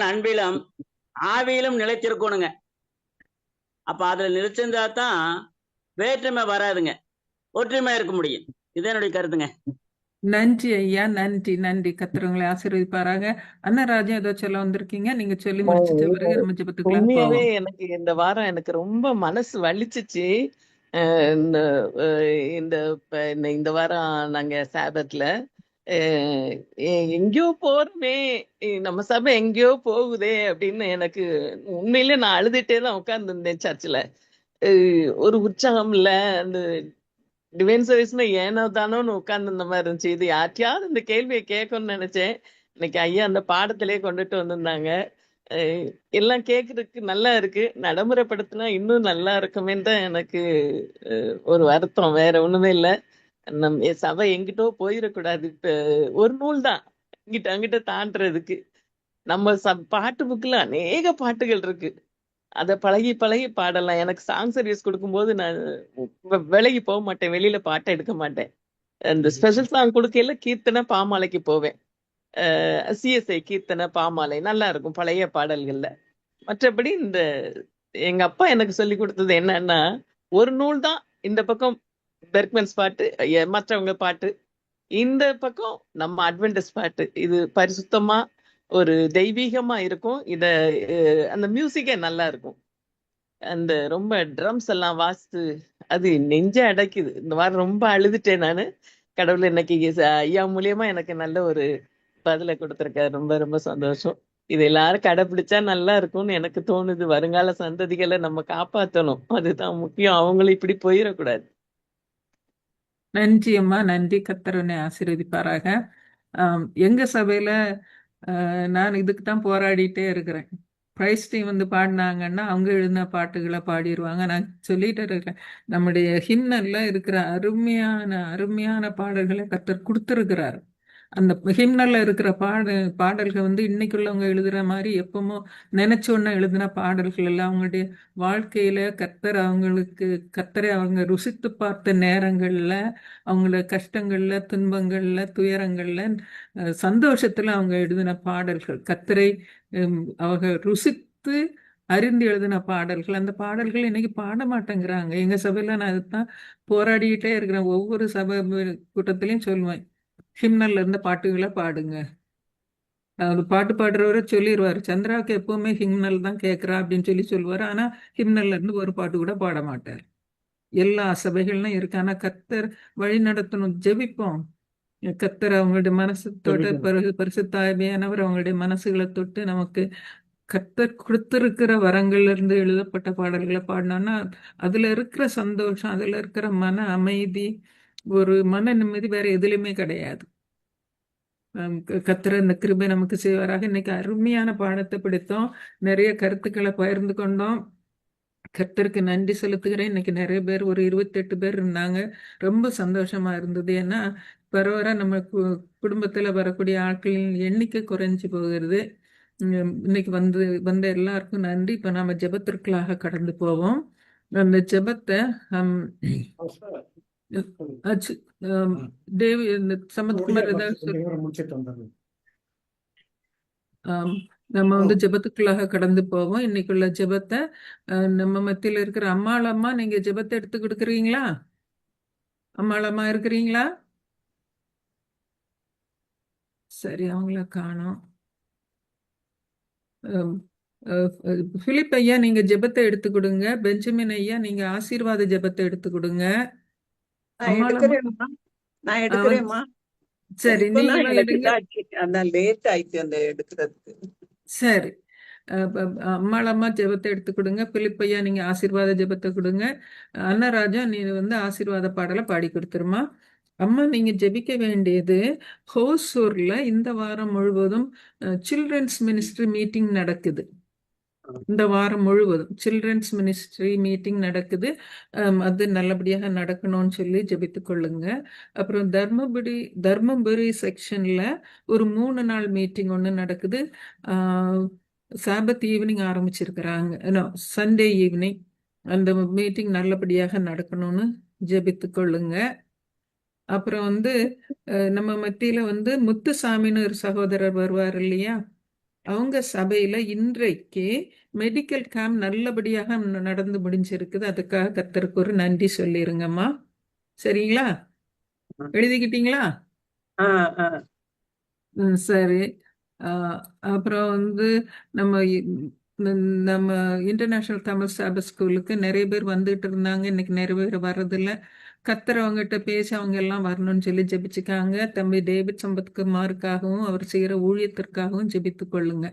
அன்பிலும் ஆவியிலும் நிலைத்திருக்கணுங்க. அப்ப அதுல நிலைச்சிருந்தா தான் வேற்றுமை வராதுங்க, ஒற்றுமை இருக்க முடியும். இது என்னுடைய கருத்துங்க. நன்றி ஐயா, நன்றி நன்றி. கர்த்தர் ஆசீர்வதிப்பாராக. அன்னராஜா ஏதோ சொல்ல வந்திருக்கீங்க, நீங்க சொல்லி முடிச்சிட்ட பிறகு நம்ம ஜெபத்துக்குள்ள உண்மையாவே போவோம். எனக்கு இந்த வாரம் எனக்கு ரொம்ப மனசு வலிச்சிச்சு. இந்த இந்த இந்த வாரம் நாங்க சாபத்துல எங்கேயோ போறோமே, நம்ம சபை எங்கேயோ போகுதே அப்படின்னு எனக்கு உண்மையிலே நான் அழுதுட்டே தான் உட்கார்ந்து இருந்தேன் சர்ச்சில். ஒரு உற்சாகம் இல்ல. அந்த டிவைன் சர்வீஸ்னா ஏனோ தானோன்னு உட்கார்ந்து இந்த மாதிரி இருந்துச்சு. இது யார்ட்டையாவது இந்த கேள்வியை கேட்கணும்னு நினைச்சேன். இன்னைக்கு ஐயா அந்த பாடத்திலே கொண்டுட்டு வந்திருந்தாங்க. எல்லாம் கேட்கறதுக்கு நல்லா இருக்கு, நடைமுறைப்படுத்தினா இன்னும் நல்லா இருக்குமேன்னு தான் எனக்கு ஒரு வருத்தம், வேற ஒண்ணுமே இல்லை. நம்ம சபை எங்கிட்டோ போயிடக்கூடாது. இப்ப ஒரு நூல் தான் இங்கிட்ட அங்கிட்ட தாண்டறதுக்கு. நம்ம பாட்டு புக்ல அநேக பாட்டுகள் இருக்கு, அத பழகி பழகி பாடலாம். எனக்கு சாங் சர்வீஸ் கொடுக்கும்போது நான் விலகி போக மாட்டேன், வெளியில பாட்டை எடுக்க மாட்டேன். அந்த ஸ்பெஷல் சாங் கொடுக்கையில கீர்த்தனை பாமாலைக்கு போவேன். சிஎஸ்ஐ கீர்த்தனை பாமாலை நல்லா இருக்கும் பழைய பாடல்கள்ல. மற்றபடி இந்த எங்க அப்பா எனக்கு சொல்லி கொடுத்தது என்னன்னா, ஒரு நூல் தான். இந்த பக்கம் பெர்க்மன்ஸ் பாட்டு, மற்றவங்க பாட்டு, இந்த பக்கம் நம்ம அட்வென்டிஸ் பாட்டு. இது பரிசுத்தமா ஒரு தெய்வீகமா இருக்கும். இத அந்த மியூசிக்கே நல்லா இருக்கும். அந்த ரொம்ப ட்ரம்ஸ் எல்லாம் வாசித்து அது நெஞ்ச அடைக்குது. இந்த வாரம் ரொம்ப அழுதுட்டேன் நானு. கடவுள் இன்னைக்கு ஐயா மூலியமா எனக்கு நல்ல ஒரு பதிலை கொடுத்திருக்காரு. ரொம்ப ரொம்ப சந்தோஷம். இது எல்லாரும் கடைபிடிச்சா நல்லா இருக்கும்னு எனக்கு தோணுது. வருங்கால சந்ததிகளை நம்ம காப்பாற்றணும், அதுதான் முக்கியம். அவங்களும் இப்படி போயிடக்கூடாது. நன்றி அம்மா, நன்றி. கர்த்தர் உன்னை ஆசீர்வதிப்பாராக. எங்க சபையில நான் இதுக்கு தான் போராடிட்டே இருக்கிறேன். பிரைஸ் டீம் வந்து பாடினாங்கன்னா அவங்க எழுதின பாட்டுகளை பாடிடுவாங்க. நான் சொல்லிட்டு இருக்கிறேன், நம்முடைய ஹிம்னல்ல இருக்கிற அருமையான பாடல்களை கர்த்தர் கொடுத்துருக்கிறார். அந்த ஹிம்னல்ல இருக்கிற பாடல்கள் வந்து இன்னைக்குள்ளவங்க எழுதுற மாதிரி எப்பவுமோ நினைச்சோன்னு எழுதின பாடல்கள் எல்லாம் அவங்களுடைய வாழ்க்கையில கர்த்தரை அவங்க ருசித்து பார்த்த நேரங்கள்ல, அவங்கள கஷ்டங்கள்ல, துன்பங்கள்ல, துயரங்கள்ல, சந்தோஷத்துல அவங்க எழுதின பாடல்கள், கர்த்தரை அவங்க ருசித்து அறிந்து எழுதின பாடல்கள். அந்த பாடல்கள் இன்னைக்கு பாட மாட்டேங்கிறாங்க. எங்க சபையில நான் அதுதான் போராடிக்கிட்டே இருக்கிறேன். ஒவ்வொரு சபை கூட்டத்திலையும் சொல்லுவேன், ஹிம்னல்ல இருந்த பாட்டுகளை பாடுங்க. அது பாட்டு பாடுறவரை சொல்லிடுவாரு, சந்திராவுக்கு எப்பவுமே ஹிம்னல் தான் கேட்கறா அப்படின்னு சொல்லுவாரு. ஆனா ஹிம்னல்ல இருந்து ஒரு பாட்டு கூட பாட மாட்டார். எல்லா சபைகள்லாம் இருக்கு. ஆனா கர்த்தர் வழி நடத்தணும். ஜெபிப்போம். கர்த்தர் அவங்களுடைய மனசு தொட்டு பரிசுத்தாவியானவர் அவங்களுடைய மனசுகளை தொட்டு நமக்கு கர்த்தர் கொடுத்திருக்கிற வரங்கள்ல இருந்து எழுதப்பட்ட பாடல்களை பாடினோம்னா அதுல இருக்கிற சந்தோஷம், அதுல இருக்கிற மன அமைதி, ஒரு மன நிம்மதி வேற எதுலையுமே கிடையாது. கர்த்தர் இந்த கிருபை நமக்கு செய்வாராக. இன்னைக்கு அருமையான பாடத்தை பிடித்தோம், நிறைய கருத்துக்களை பகிர்ந்து கொண்டோம். கர்த்தருக்கு நன்றி செலுத்துகிறேன். இன்னைக்கு நிறைய பேர், ஒரு 28 பேர் இருந்தாங்க. ரொம்ப சந்தோஷமா இருந்தது. ஏன்னா பரவாயில்ல, நம்ம குடும்பத்துல வரக்கூடிய ஆட்களின் எண்ணிக்கை குறைஞ்சி போகிறது. இன்னைக்கு வந்த எல்லாருக்கும் நன்றி. இப்ப நாம ஜெபத்திற்குள்ளாக கடந்து போவோம். அந்த ஜெபத்தை தேவி சமத்குமார் நம்ம வந்து ஜெபத்துக்குள்ளாக கடந்து போவோம். இன்னைக்குள்ள ஜெபத்தை நம்ம மத்தியில இருக்கிற அம்மாளம்மா, நீங்க ஜெபத்தை எடுத்து கொடுக்குறீங்களா? அம்மாளம்மா இருக்கிறீங்களா? சரி, அவங்கள காணோம். பிலிப் ஐயா, நீங்க ஜெபத்தை எடுத்து கொடுங்க. பெஞ்சமின் ஐயா, நீங்க ஆசீர்வாத ஜெபத்தை எடுத்து கொடுங்க. நான் எடுக்கிறேம்மா. சரி, நீங்களும் லேட் ஆயிடுச்சு அந்த எடுக்கிறதுக்கு. சரி, அம்மாளம்மா ஜெபத்தை எடுத்து கொடுங்க. பிலிப்பையா நீங்க ஆசீர்வாத ஜெபத்தை கொடுங்க. அன்னராஜா நீ வந்து ஆசீர்வாத பாடலை பாடி கொடுத்துருமா. அம்மா நீங்க ஜெபிக்க வேண்டியது, ஹோசூர்ல இந்த வாரம் முழுவதும் சில்ட்ரன்ஸ் மினிஸ்ட்ரி மீட்டிங் நடக்குது. இந்த வாரம் முழுவதும் சில்ட்ரன்ஸ் மினிஸ்ட்ரி மீட்டிங் நடக்குது. அது நல்லபடியாக நடக்கணும்னு சொல்லி ஜெபித்துக் கொள்ளுங்க. அப்புறம் தர்மபுரி செக்ஷன்ல ஒரு 3 நாள் மீட்டிங் ஒன்று நடக்குது. சாபத் ஈவினிங் ஆரம்பிச்சிருக்கிறாங்க, சண்டே ஈவினிங். அந்த மீட்டிங் நல்லபடியாக நடக்கணும்னு ஜெபித்துக் கொள்ளுங்க. அப்புறம் வந்து நம்ம மத்தியில வந்து முத்துசாமின்னு ஒரு சகோதரர் வருவார் இல்லையா, அவங்க சபையில இன்றைக்கு மெடிக்கல் கேம்ப் நல்லபடியாக நடந்து முடிஞ்சிருக்குது. அதுக்காக கர்த்தருக்கு ஒரு நன்றி சொல்லிருங்கம்மா. சரிங்களா? எழுதிக்கிட்டீங்களா? சரி. அப்புறம் வந்து நம்ம நம்ம இன்டர்நேஷனல் தமிழ் சாபத் ஸ்கூலுக்கு நிறைய பேர் வந்துட்டு இருந்தாங்க. இன்னைக்கு நிறைய பேர் வர்றதில்ல. கர்த்தர் அவங்ககிட்ட பேசி அவங்க எல்லாம் வரணும்னு சொல்லி ஜெபிச்சுக்காங்க. தம்பி டேவிட் சம்பத்குமாருக்காகவும் அவர் செய்யற ஊழியத்திற்காகவும் ஜெபித்து கொள்ளுங்க.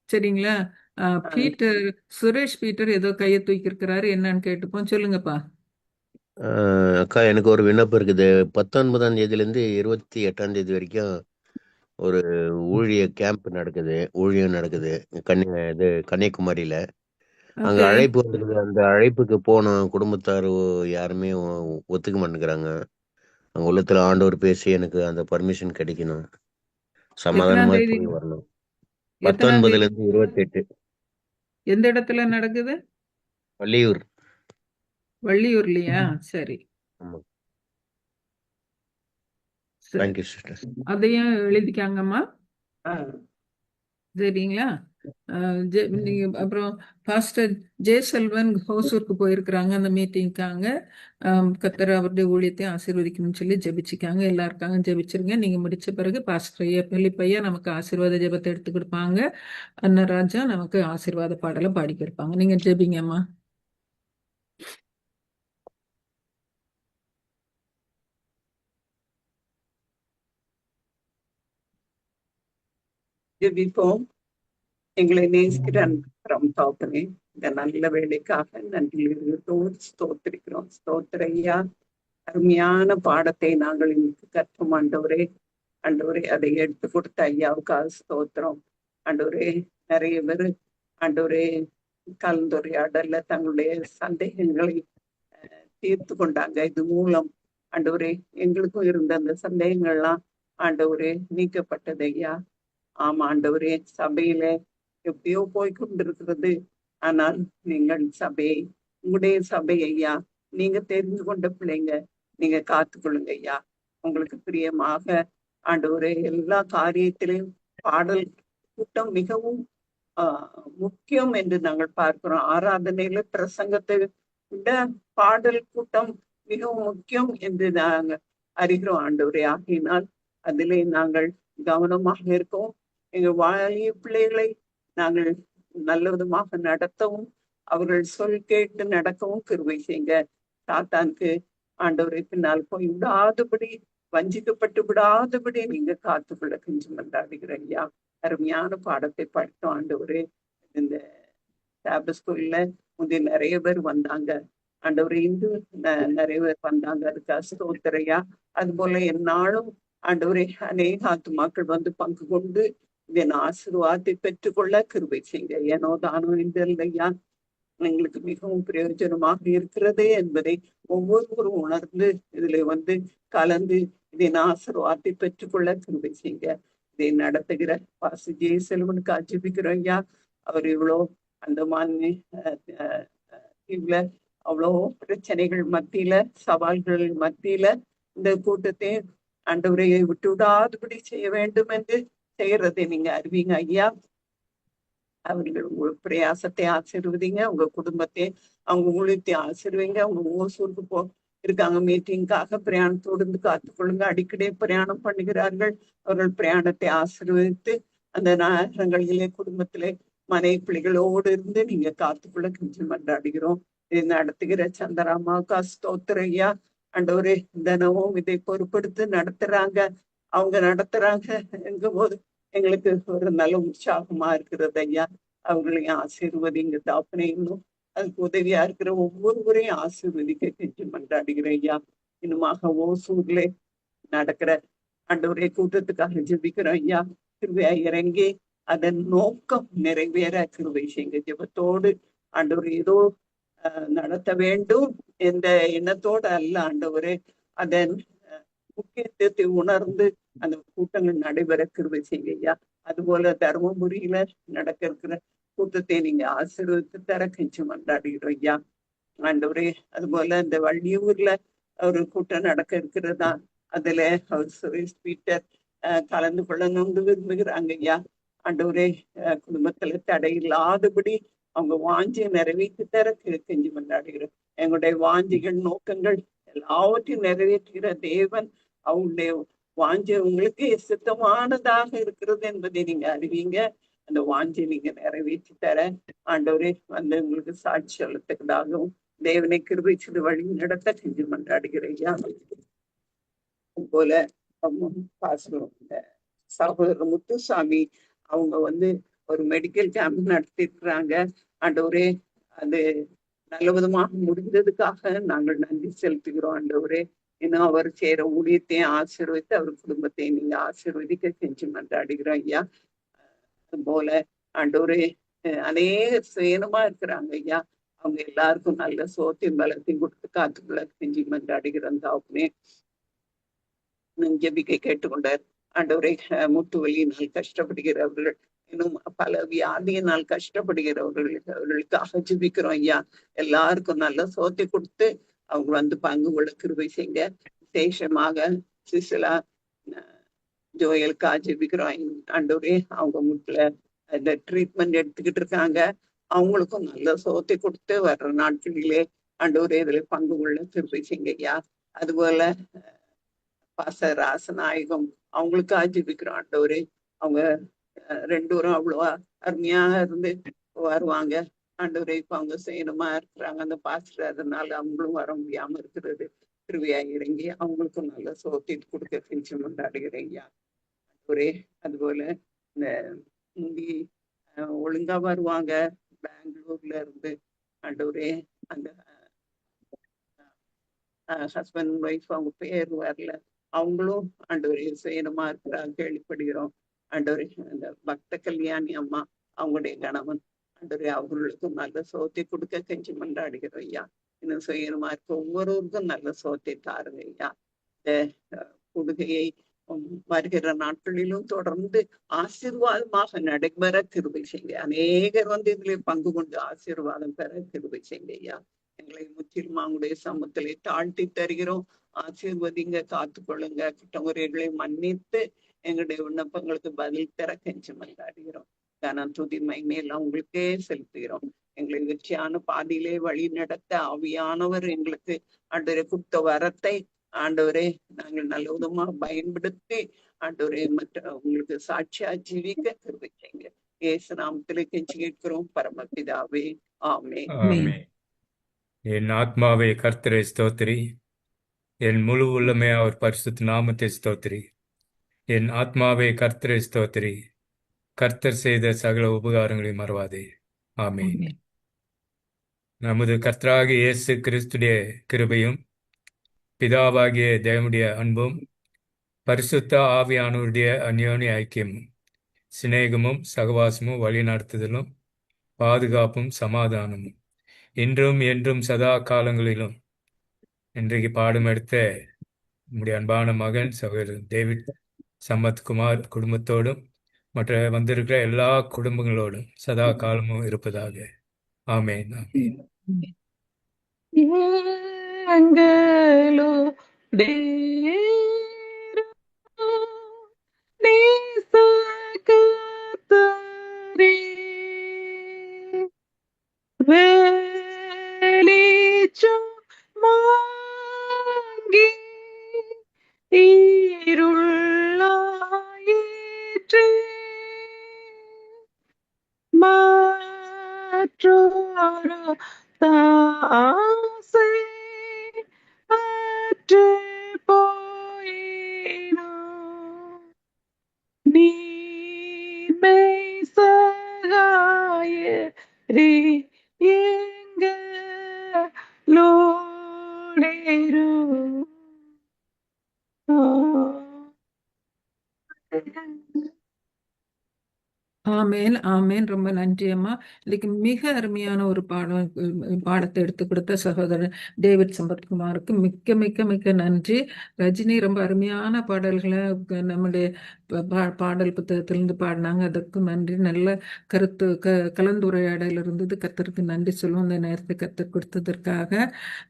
சரிங்களா? பீட்டர், சுரேஷ் பீட்டர் ஏதோ கையை தூக்கி இருக்கிறாரு, என்னன்னு கேட்டுப்போம். சொல்லுங்கப்பா. அக்கா எனக்கு ஒரு விண்ணப்பம் இருக்குது. 19ஆம் தேதியிலேருந்து 28ஆம் தேதி வரைக்கும் ஒரு ஊழியம் நடக்குது கன்னியாகுமரியில. அங்க ஓகே. அழைப்பு வந்திருக்கு. அந்த அழைப்புக்கு போன குடும்பத்தார் யாருமே ஒத்துக்க மாட்டேங்கிறாங்க. அங்க உள்ளத்துல ஆண்டவர் பேசி எனக்கு அந்த பர்மிஷன் கிடைக்கணும். எத்தனாம் சமாதானமா தேதி? போய் வரணும். எத்தனாம் தேதி? 19லேருந்து 28 எந்த இடத்துல நடக்குது? வள்ளியூர். வள்ளியூர்லயா? சரி ஆமா. சரி, தேங்க்யூ சிஸ்டர். அதையும் எழுதிக்காங்கம்மா. சரிங்களா? நீங்க அப்புறம் பாஸ்டர் ஜே செல்வன் ஹோசூருக்கு போயிருக்கிறாங்க அந்த மீட்டிங்காங்க. கர்த்தர் அவருடைய ஊழியத்தை ஆசீர்வதிக்கணும்னு சொல்லி ஜெபிச்சுக்காங்க. எல்லாருக்காக ஜெபிச்சிருங்க. நீங்க முடிச்ச பிறகு பாஸ்டர் ஐயா பிலிப்பையா நமக்கு ஆசீர்வாத ஜெபத்தை எடுத்து கொடுப்பாங்க. அன்னராஜா நமக்கு ஆசீர்வாத பாடலை பாடி கொடுப்பாங்க. நீங்க ஜெபிங்கம்மா. ஜெபிப்போம். எங்களை நேசிக்கிற அன்புறம் தகப்பனே, இந்த நல்ல வேலைக்காக நன்றி ஸ்தோத்திரிக்கிறோம். ஸ்தோத்திர ஐயா, அருமையான பாடத்தை நாங்கள் இன்னைக்கு கற்றோம் ஆண்டவரே. ஆண்டவரே அதை எடுத்து கொடுத்த ஐயாவுக்காக ஸ்தோத்திரம். ஆண்டவரே, நிறைய பேர் ஆண்டவரே கலந்துரையாடல்ல தங்களுடைய சந்தேகங்களை தீர்த்து கொண்டாங்க. இது மூலம் ஆண்டவரே எங்களுக்கும் இருந்த அந்த சந்தேகங்கள்லாம் ஆண்டவரே நீக்கப்பட்டது ஐயா. ஆமா ஆண்டவரே, சபையில எப்படியோ போய்கொண்டிருக்கிறது. ஆனால் நீங்கள் சபையை, உங்களுடைய சபை ஐயா, நீங்க தெரிந்து கொண்ட பிள்ளைங்க, நீங்க காத்துக்கொள்ளுங்க ஐயா. உங்களுக்கு பிரியமாக ஆண்டவரே எல்லா காரியத்திலையும் பாடல் கூட்டம் மிகவும் முக்கியம் என்று நாங்கள் பார்க்கிறோம். ஆராதனையில பிரசங்கத்தை விட பாடல் கூட்டம் மிகவும் முக்கியம் என்று நாங்கள் அறிகிறோம் ஆண்டவரே. ஆகினால் அதிலே நாங்கள் கவனமாக இருக்கவும், எங்க வாலிய பிள்ளைகளை நாங்கள் நல்ல விதமாக நடத்தவும், அவர்கள் சொல் கேட்டு நடக்கவும் கிருபை செய்யுங்க. சாத்தானுக்கு ஆண்டவரை பின்னால் போய் விடாதபடி, வஞ்சிக்கப்பட்டு விடாதபடி நீங்க காத்துக்கொள்ள கெஞ்சி மன்றாடுகிற ஐயா. அருமையான பாடத்தை படித்தோம் ஆண்டவரே. இந்த சாபத் ஸ்கூல்ல முந்தைய நிறைய பேர் வந்தாங்க ஆண்டவரே, இந்து நிறைய பேர் வந்தாங்க. அதுக்காக ஸ்தோத்திரையா. அது போல என்னாலும் ஆண்டவரே அநேக ஆத்துமாக்கள் வந்து பங்கு கொண்டு இதன் ஆசீர்வாதத்தை பெற்றுக்கொள்ள கிருபை செய்யுங்க. ஏனோ தானோ இல்லையா, எங்களுக்கு மிகவும் பிரயோஜனமாக இருக்கிறதே என்பதை ஒவ்வொருவரும் உணர்ந்து இதுல வந்து கலந்து இதன் ஆசீர்வாதத்தை பெற்றுக்கொள்ள கிருபை செய்யுங்க. இதை நடத்துகிற பாஸ்டர் ஜே செல்வனுக்கு ஜெபிக்கிறோம் ஐயா. அவர் இவ்வளோ அந்தமான தீவுல அவ்வளோ பிரச்சனைகள் மத்தியில, சவால்கள் மத்தியில இந்த கூட்டத்தை ஆண்டவரையை விட்டு விடாதபடி செய்ய வேண்டும் என்று செய்யறதை நீங்க அறிவீங்க ஐயா. அவர்கள் உங்க பிரயாசத்தை ஆசீர்வதிங்க, உங்க குடும்பத்தை, அவங்க ஊழியத்தை ஆசீர்வீங்க. அவங்க ஓசூருக்கு இருக்காங்க மீட்டிங்காக, பிரயாணத்தோடு இருந்து காத்துக்கொள்ளுங்க. அடிக்கடி பிரயாணம் பண்ணுகிறார்கள். அவர்கள் பிரயாணத்தை ஆசீர்வதித்து அந்த நகரங்களிலே குடும்பத்திலே மனை பிள்ளைகளோடு இருந்து நீங்க காத்துக்கொள்ள கெஞ்சி மன்றாடுகிறோம். இதை நடத்துகிற சந்திராமாவுக்கா ஸ்தோத்திரையா. ஆண்டவரே, தினமும் இதை பொறுப்படுத்தி நடத்துறாங்க. அவங்க நடத்துறாங்க எங்கும் போது எங்களுக்கு ஒரு நல்ல உற்சாகமா இருக்கிறது ஐயா. அவர்களையும் ஆசீர்வதிங்க தாப்பனே. இன்னும் அதுக்கு உதவியா இருக்கிற ஒவ்வொருவரையும் ஆசீர்வதிக்க கெஞ்சி மன்றாடுகிறேன் ஐயா. இன்னுமாக ஓசூர்ல நடக்கிற ஆண்டவரே கூட்டத்துக்காக ஜெபிக்கிறோம் ஐயா. கிருபையா இறங்கி அதன் நோக்கம் நிறைவேற கிருபை செய்யுங்க. ஜெபத்தோடு ஆண்டவர் ஏதோ நடத்த வேண்டும் என்ற எண்ணத்தோடு அல்ல ஆண்டவரே, அதன் முக்கியத்துவத்தை உணர்ந்து அந்த கூட்டங்கள் நடைபெற கிருபை செய்யுங்க ஐயா. அதுபோல தர்மபுரியில நடக்க இருக்கிற கூட்டத்தை நீங்க ஆசீர்வதித்து தர கெஞ்சி மன்றாடுகிறோம் ஐயா. ஆண்டவரே அதுபோல இந்த வள்ளியூர்ல ஒரு கூட்டம் நடக்க இருக்கிறதா, அதுல அவர் சுரேஷ் பீட்டர் கலந்து கொள்ளணும்னு விரும்புகிறாங்க ஐயா. ஆண்டவரே குடும்பத்துல தடை இல்லாதபடி அவங்க வாஞ்சியை நிறைவேற்றி தர கெஞ்சி கொண்டாடுகிறோம். எங்களுடைய வாஞ்சிகள் நோக்கங்கள் எல்லாவற்றையும் நிறைவேற்றுகிற தேவன். அவங்களுடைய வாஞ்சி உங்களுக்கு சித்தமானதாக இருக்கிறது என்பதை நீங்க அறிவீங்க. அந்த வாஞ்சியை நீங்க நிறைவேற்றி தர ஆண்டவரே வந்து உங்களுக்கு சாட்சி சொல்லத்துக்கதாகவும் தேவனை கிருபை செய்து வழி நடத்த செஞ்சு கொண்டாடுகிறேன் ஐயா. போல சகோதரர் முத்துசாமி அவங்க வந்து ஒரு மெடிக்கல் கேம்ப் நடத்தி இருக்கிறாங்க. ஆண்டவரே அது நல்ல விதமாக முடிந்ததுக்காக நாங்கள் நன்றி செலுத்துகிறோம் ஆண்டவரே. இன்னும் அவர் செய்யற ஊழியத்தையும் ஆசீர்வதித்து அவர் குடும்பத்தையும் நீங்க ஆசீர்வதிக்க செஞ்சு மன்றாடுகிறோம் ஐயா. அது போல ஆண்டவரே அநேக சுயனமா இருக்கிறாங்க ஐயா. அவங்க எல்லாருக்கும் நல்ல சோத்தையும் பலத்தையும் கொடுத்து காத்துக்குள்ள செஞ்சு மன்றாடுகிறோம் தாப்புனே. ஜெபிக்கை கேட்டுக்கொண்டார் ஆண்டவரை. முட்டு வலியினால் கஷ்டப்படுகிறவர்கள், இன்னும் பல வியாதியினால் அவர்களுக்காக ஜெபிக்கிறோம் ஐயா. எல்லாருக்கும் நல்ல சோத்தை கொடுத்து அவங்க வந்து பங்கு கொள்ள கிருபை செய்யுங்க. விசேஷமாக சிசிலா ஜோயலுக்கா ஜெபிக்கிறோம் ஆண்டவரே. அவங்க முட்டுல இந்த ட்ரீட்மெண்ட் எடுத்துக்கிட்டு இருக்காங்க. அவங்களுக்கும் நல்ல சோத்தை கொடுத்து வர்ற நாட்களிலே ஆண்டவரே இதுல பங்கு கொள்ள கிருபை செய்யுங்க ஐயா. அதுபோல ராசநாயகம் அவங்களுக்கு ஜெபிக்கிறோம் ஆண்டவரே. அவங்க ரெண்டு பேரும் அவ்வளவா அருமையா இருந்து வருவாங்க ஆண்டவரே. இப்ப அவங்க செய்யணுமா இருக்கிறாங்க அந்த பாஸ்டர், அதனால அவங்களும் வர முடியாம இருக்கிறது. கிருபையா இறங்கி அவங்களுக்கும் நல்ல சோத்தை கொடுக்க செஞ்சு கொண்டாடுகிறேன் ஐயா ஆண்டவரே. அதுபோல இந்த முந்தி ஒழுங்கா வருவாங்க பெங்களூர்ல இருந்து ஆண்டவரே. அந்த ஹஸ்பண்ட் ஒய்ஃப் அவங்க பேர் வரல, அவங்களும் ஆண்டவரே செய்யணுமா இருக்கிறாங்க கேள்விப்படுகிறோம் ஆண்டவரே. அந்த பக்த கல்யாணி அம்மா அவங்களுடைய கணவன் ஆண்டவரே அவர்களுக்கும் நல்ல சோத்தை கொடுக்க கெஞ்சி மன்றாடுகிறோம் ஐயா. இன்னும் செய்யணுமா இருக்க ஒவ்வொருவருக்கும் நல்ல சோத்தை தாருங்க ஐயா. இந்த கொடுகையை வருகிற நாட்களிலும் தொடர்ந்து ஆசீர்வாதமாக நடைபெற கிருபை செய்யுங்க. அநேகர் வந்து இதுல பங்கு கொண்டு ஆசீர்வாதம் பெற கிருபை செய்யுங்க ஐயா. எங்களை முற்றிலும் அவங்களுடைய சமூகத்திலே தாழ்த்தி தருகிறோம். ஆசீர்வதிங்க, காத்துக்கொள்ளுங்க, குற்றமுறைகளை மன்னித்து எங்களுடைய விண்ணப்பங்களுக்கு பதில் தர கெஞ்சி மன்றாடுகிறோம். கனம் துதி மகிமையெல்லாம் உங்களுக்கே செலுத்துகிறோம். எங்களை வெற்றியான பாதையிலே வழி நடத்த ஆவியானவர் எங்களுக்கு ஆண்டவரை கொடுத்த வரத்தை ஆண்டவரே நாங்கள் நல்ல விதமா பயன்படுத்தி ஆண்டவரே மற்ற உங்களுக்கு சாட்சியா ஜீவிக்க கிருபை செய்யுங்க. இயேசு நாமத்திலே கெஞ்சி கேட்கிறோம் பரமபிதாவே, ஆமென். என் ஆத்மாவே கர்த்தரை ஸ்தோத்திரி, என் முழு உள்ளமே அவர் பரிசுத்த நாமத்தை ஸ்தோத்திரி. என் ஆத்மாவே கர்த்தரை ஸ்தோத்திரி, கர்த்தர் செய்த சகல உபகாரங்களை மறவாதே. ஆமென். நமது கர்த்தராகிய இயேசு கிறிஸ்துடைய கிருபையும் பிதாவாகிய தேவனுடைய அன்பும் பரிசுத்த ஆவியானவருடைய அந்யோன்ய ஐக்கியமும் சிநேகமும் சகவாசமும் வழிநடத்துதலும் பாதுகாப்பும் சமாதானமும் இன்றும் என்றும் சதா காலங்களிலும் இன்றைக்கு பாடம் எடுத்த நம்முடைய அன்பான மகன் சகோதரர் டேவிட் சம்பத்குமார் குடும்பத்தோடும் மற்ற வந்திருக்கிற எல்லா குடும்பங்களோடும் சதா காலமும் இருப்பதாக. ஆமென். ஆமேன், ஆமேன். ரொம்ப நன்றி அம்மா. இன்னைக்கு மிக அருமையான ஒரு பாடத்தை எடுத்து கொடுத்த சகோதரர் டேவிட் சம்பத்குமாருக்கு மிக்க மிக்க மிக்க நன்றி. ரஜினி ரொம்ப அருமையான பாடல்களை நம்முடைய பாடல் புத்தகத்திலிருந்து பாடினாங்க. அதற்கு நன்றி. நல்ல கலந்துரையாடல் இருந்தது. கர்த்தருக்கு நன்றி சொல்லுவோம். இந்த நேரத்தை கர்த்தர் கொடுத்ததற்காக.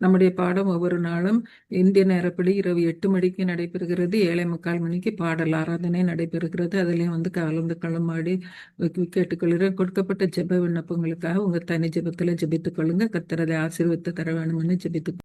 நம்முடைய பாடம் ஒவ்வொரு நாளும் இந்திய நேரப்படி இரவு 8 மணிக்கு நடைபெறுகிறது. 7:45 மணிக்கு பாடல் ஆராதனை நடைபெறுகிறது. அதுலேயும் வந்து கலந்து களமாடி கேட்டுக்கொள்கிறேன். கொடுக்கப்பட்ட ஜெப விண்ணப்பங்களுக்காக உங்க தனி ஜெபத்துல ஜெபித்துக் கொள்ளுங்க. கர்த்தர் அதை ஆசீர்வதித்து தர வேணும்னு ஜெபித்து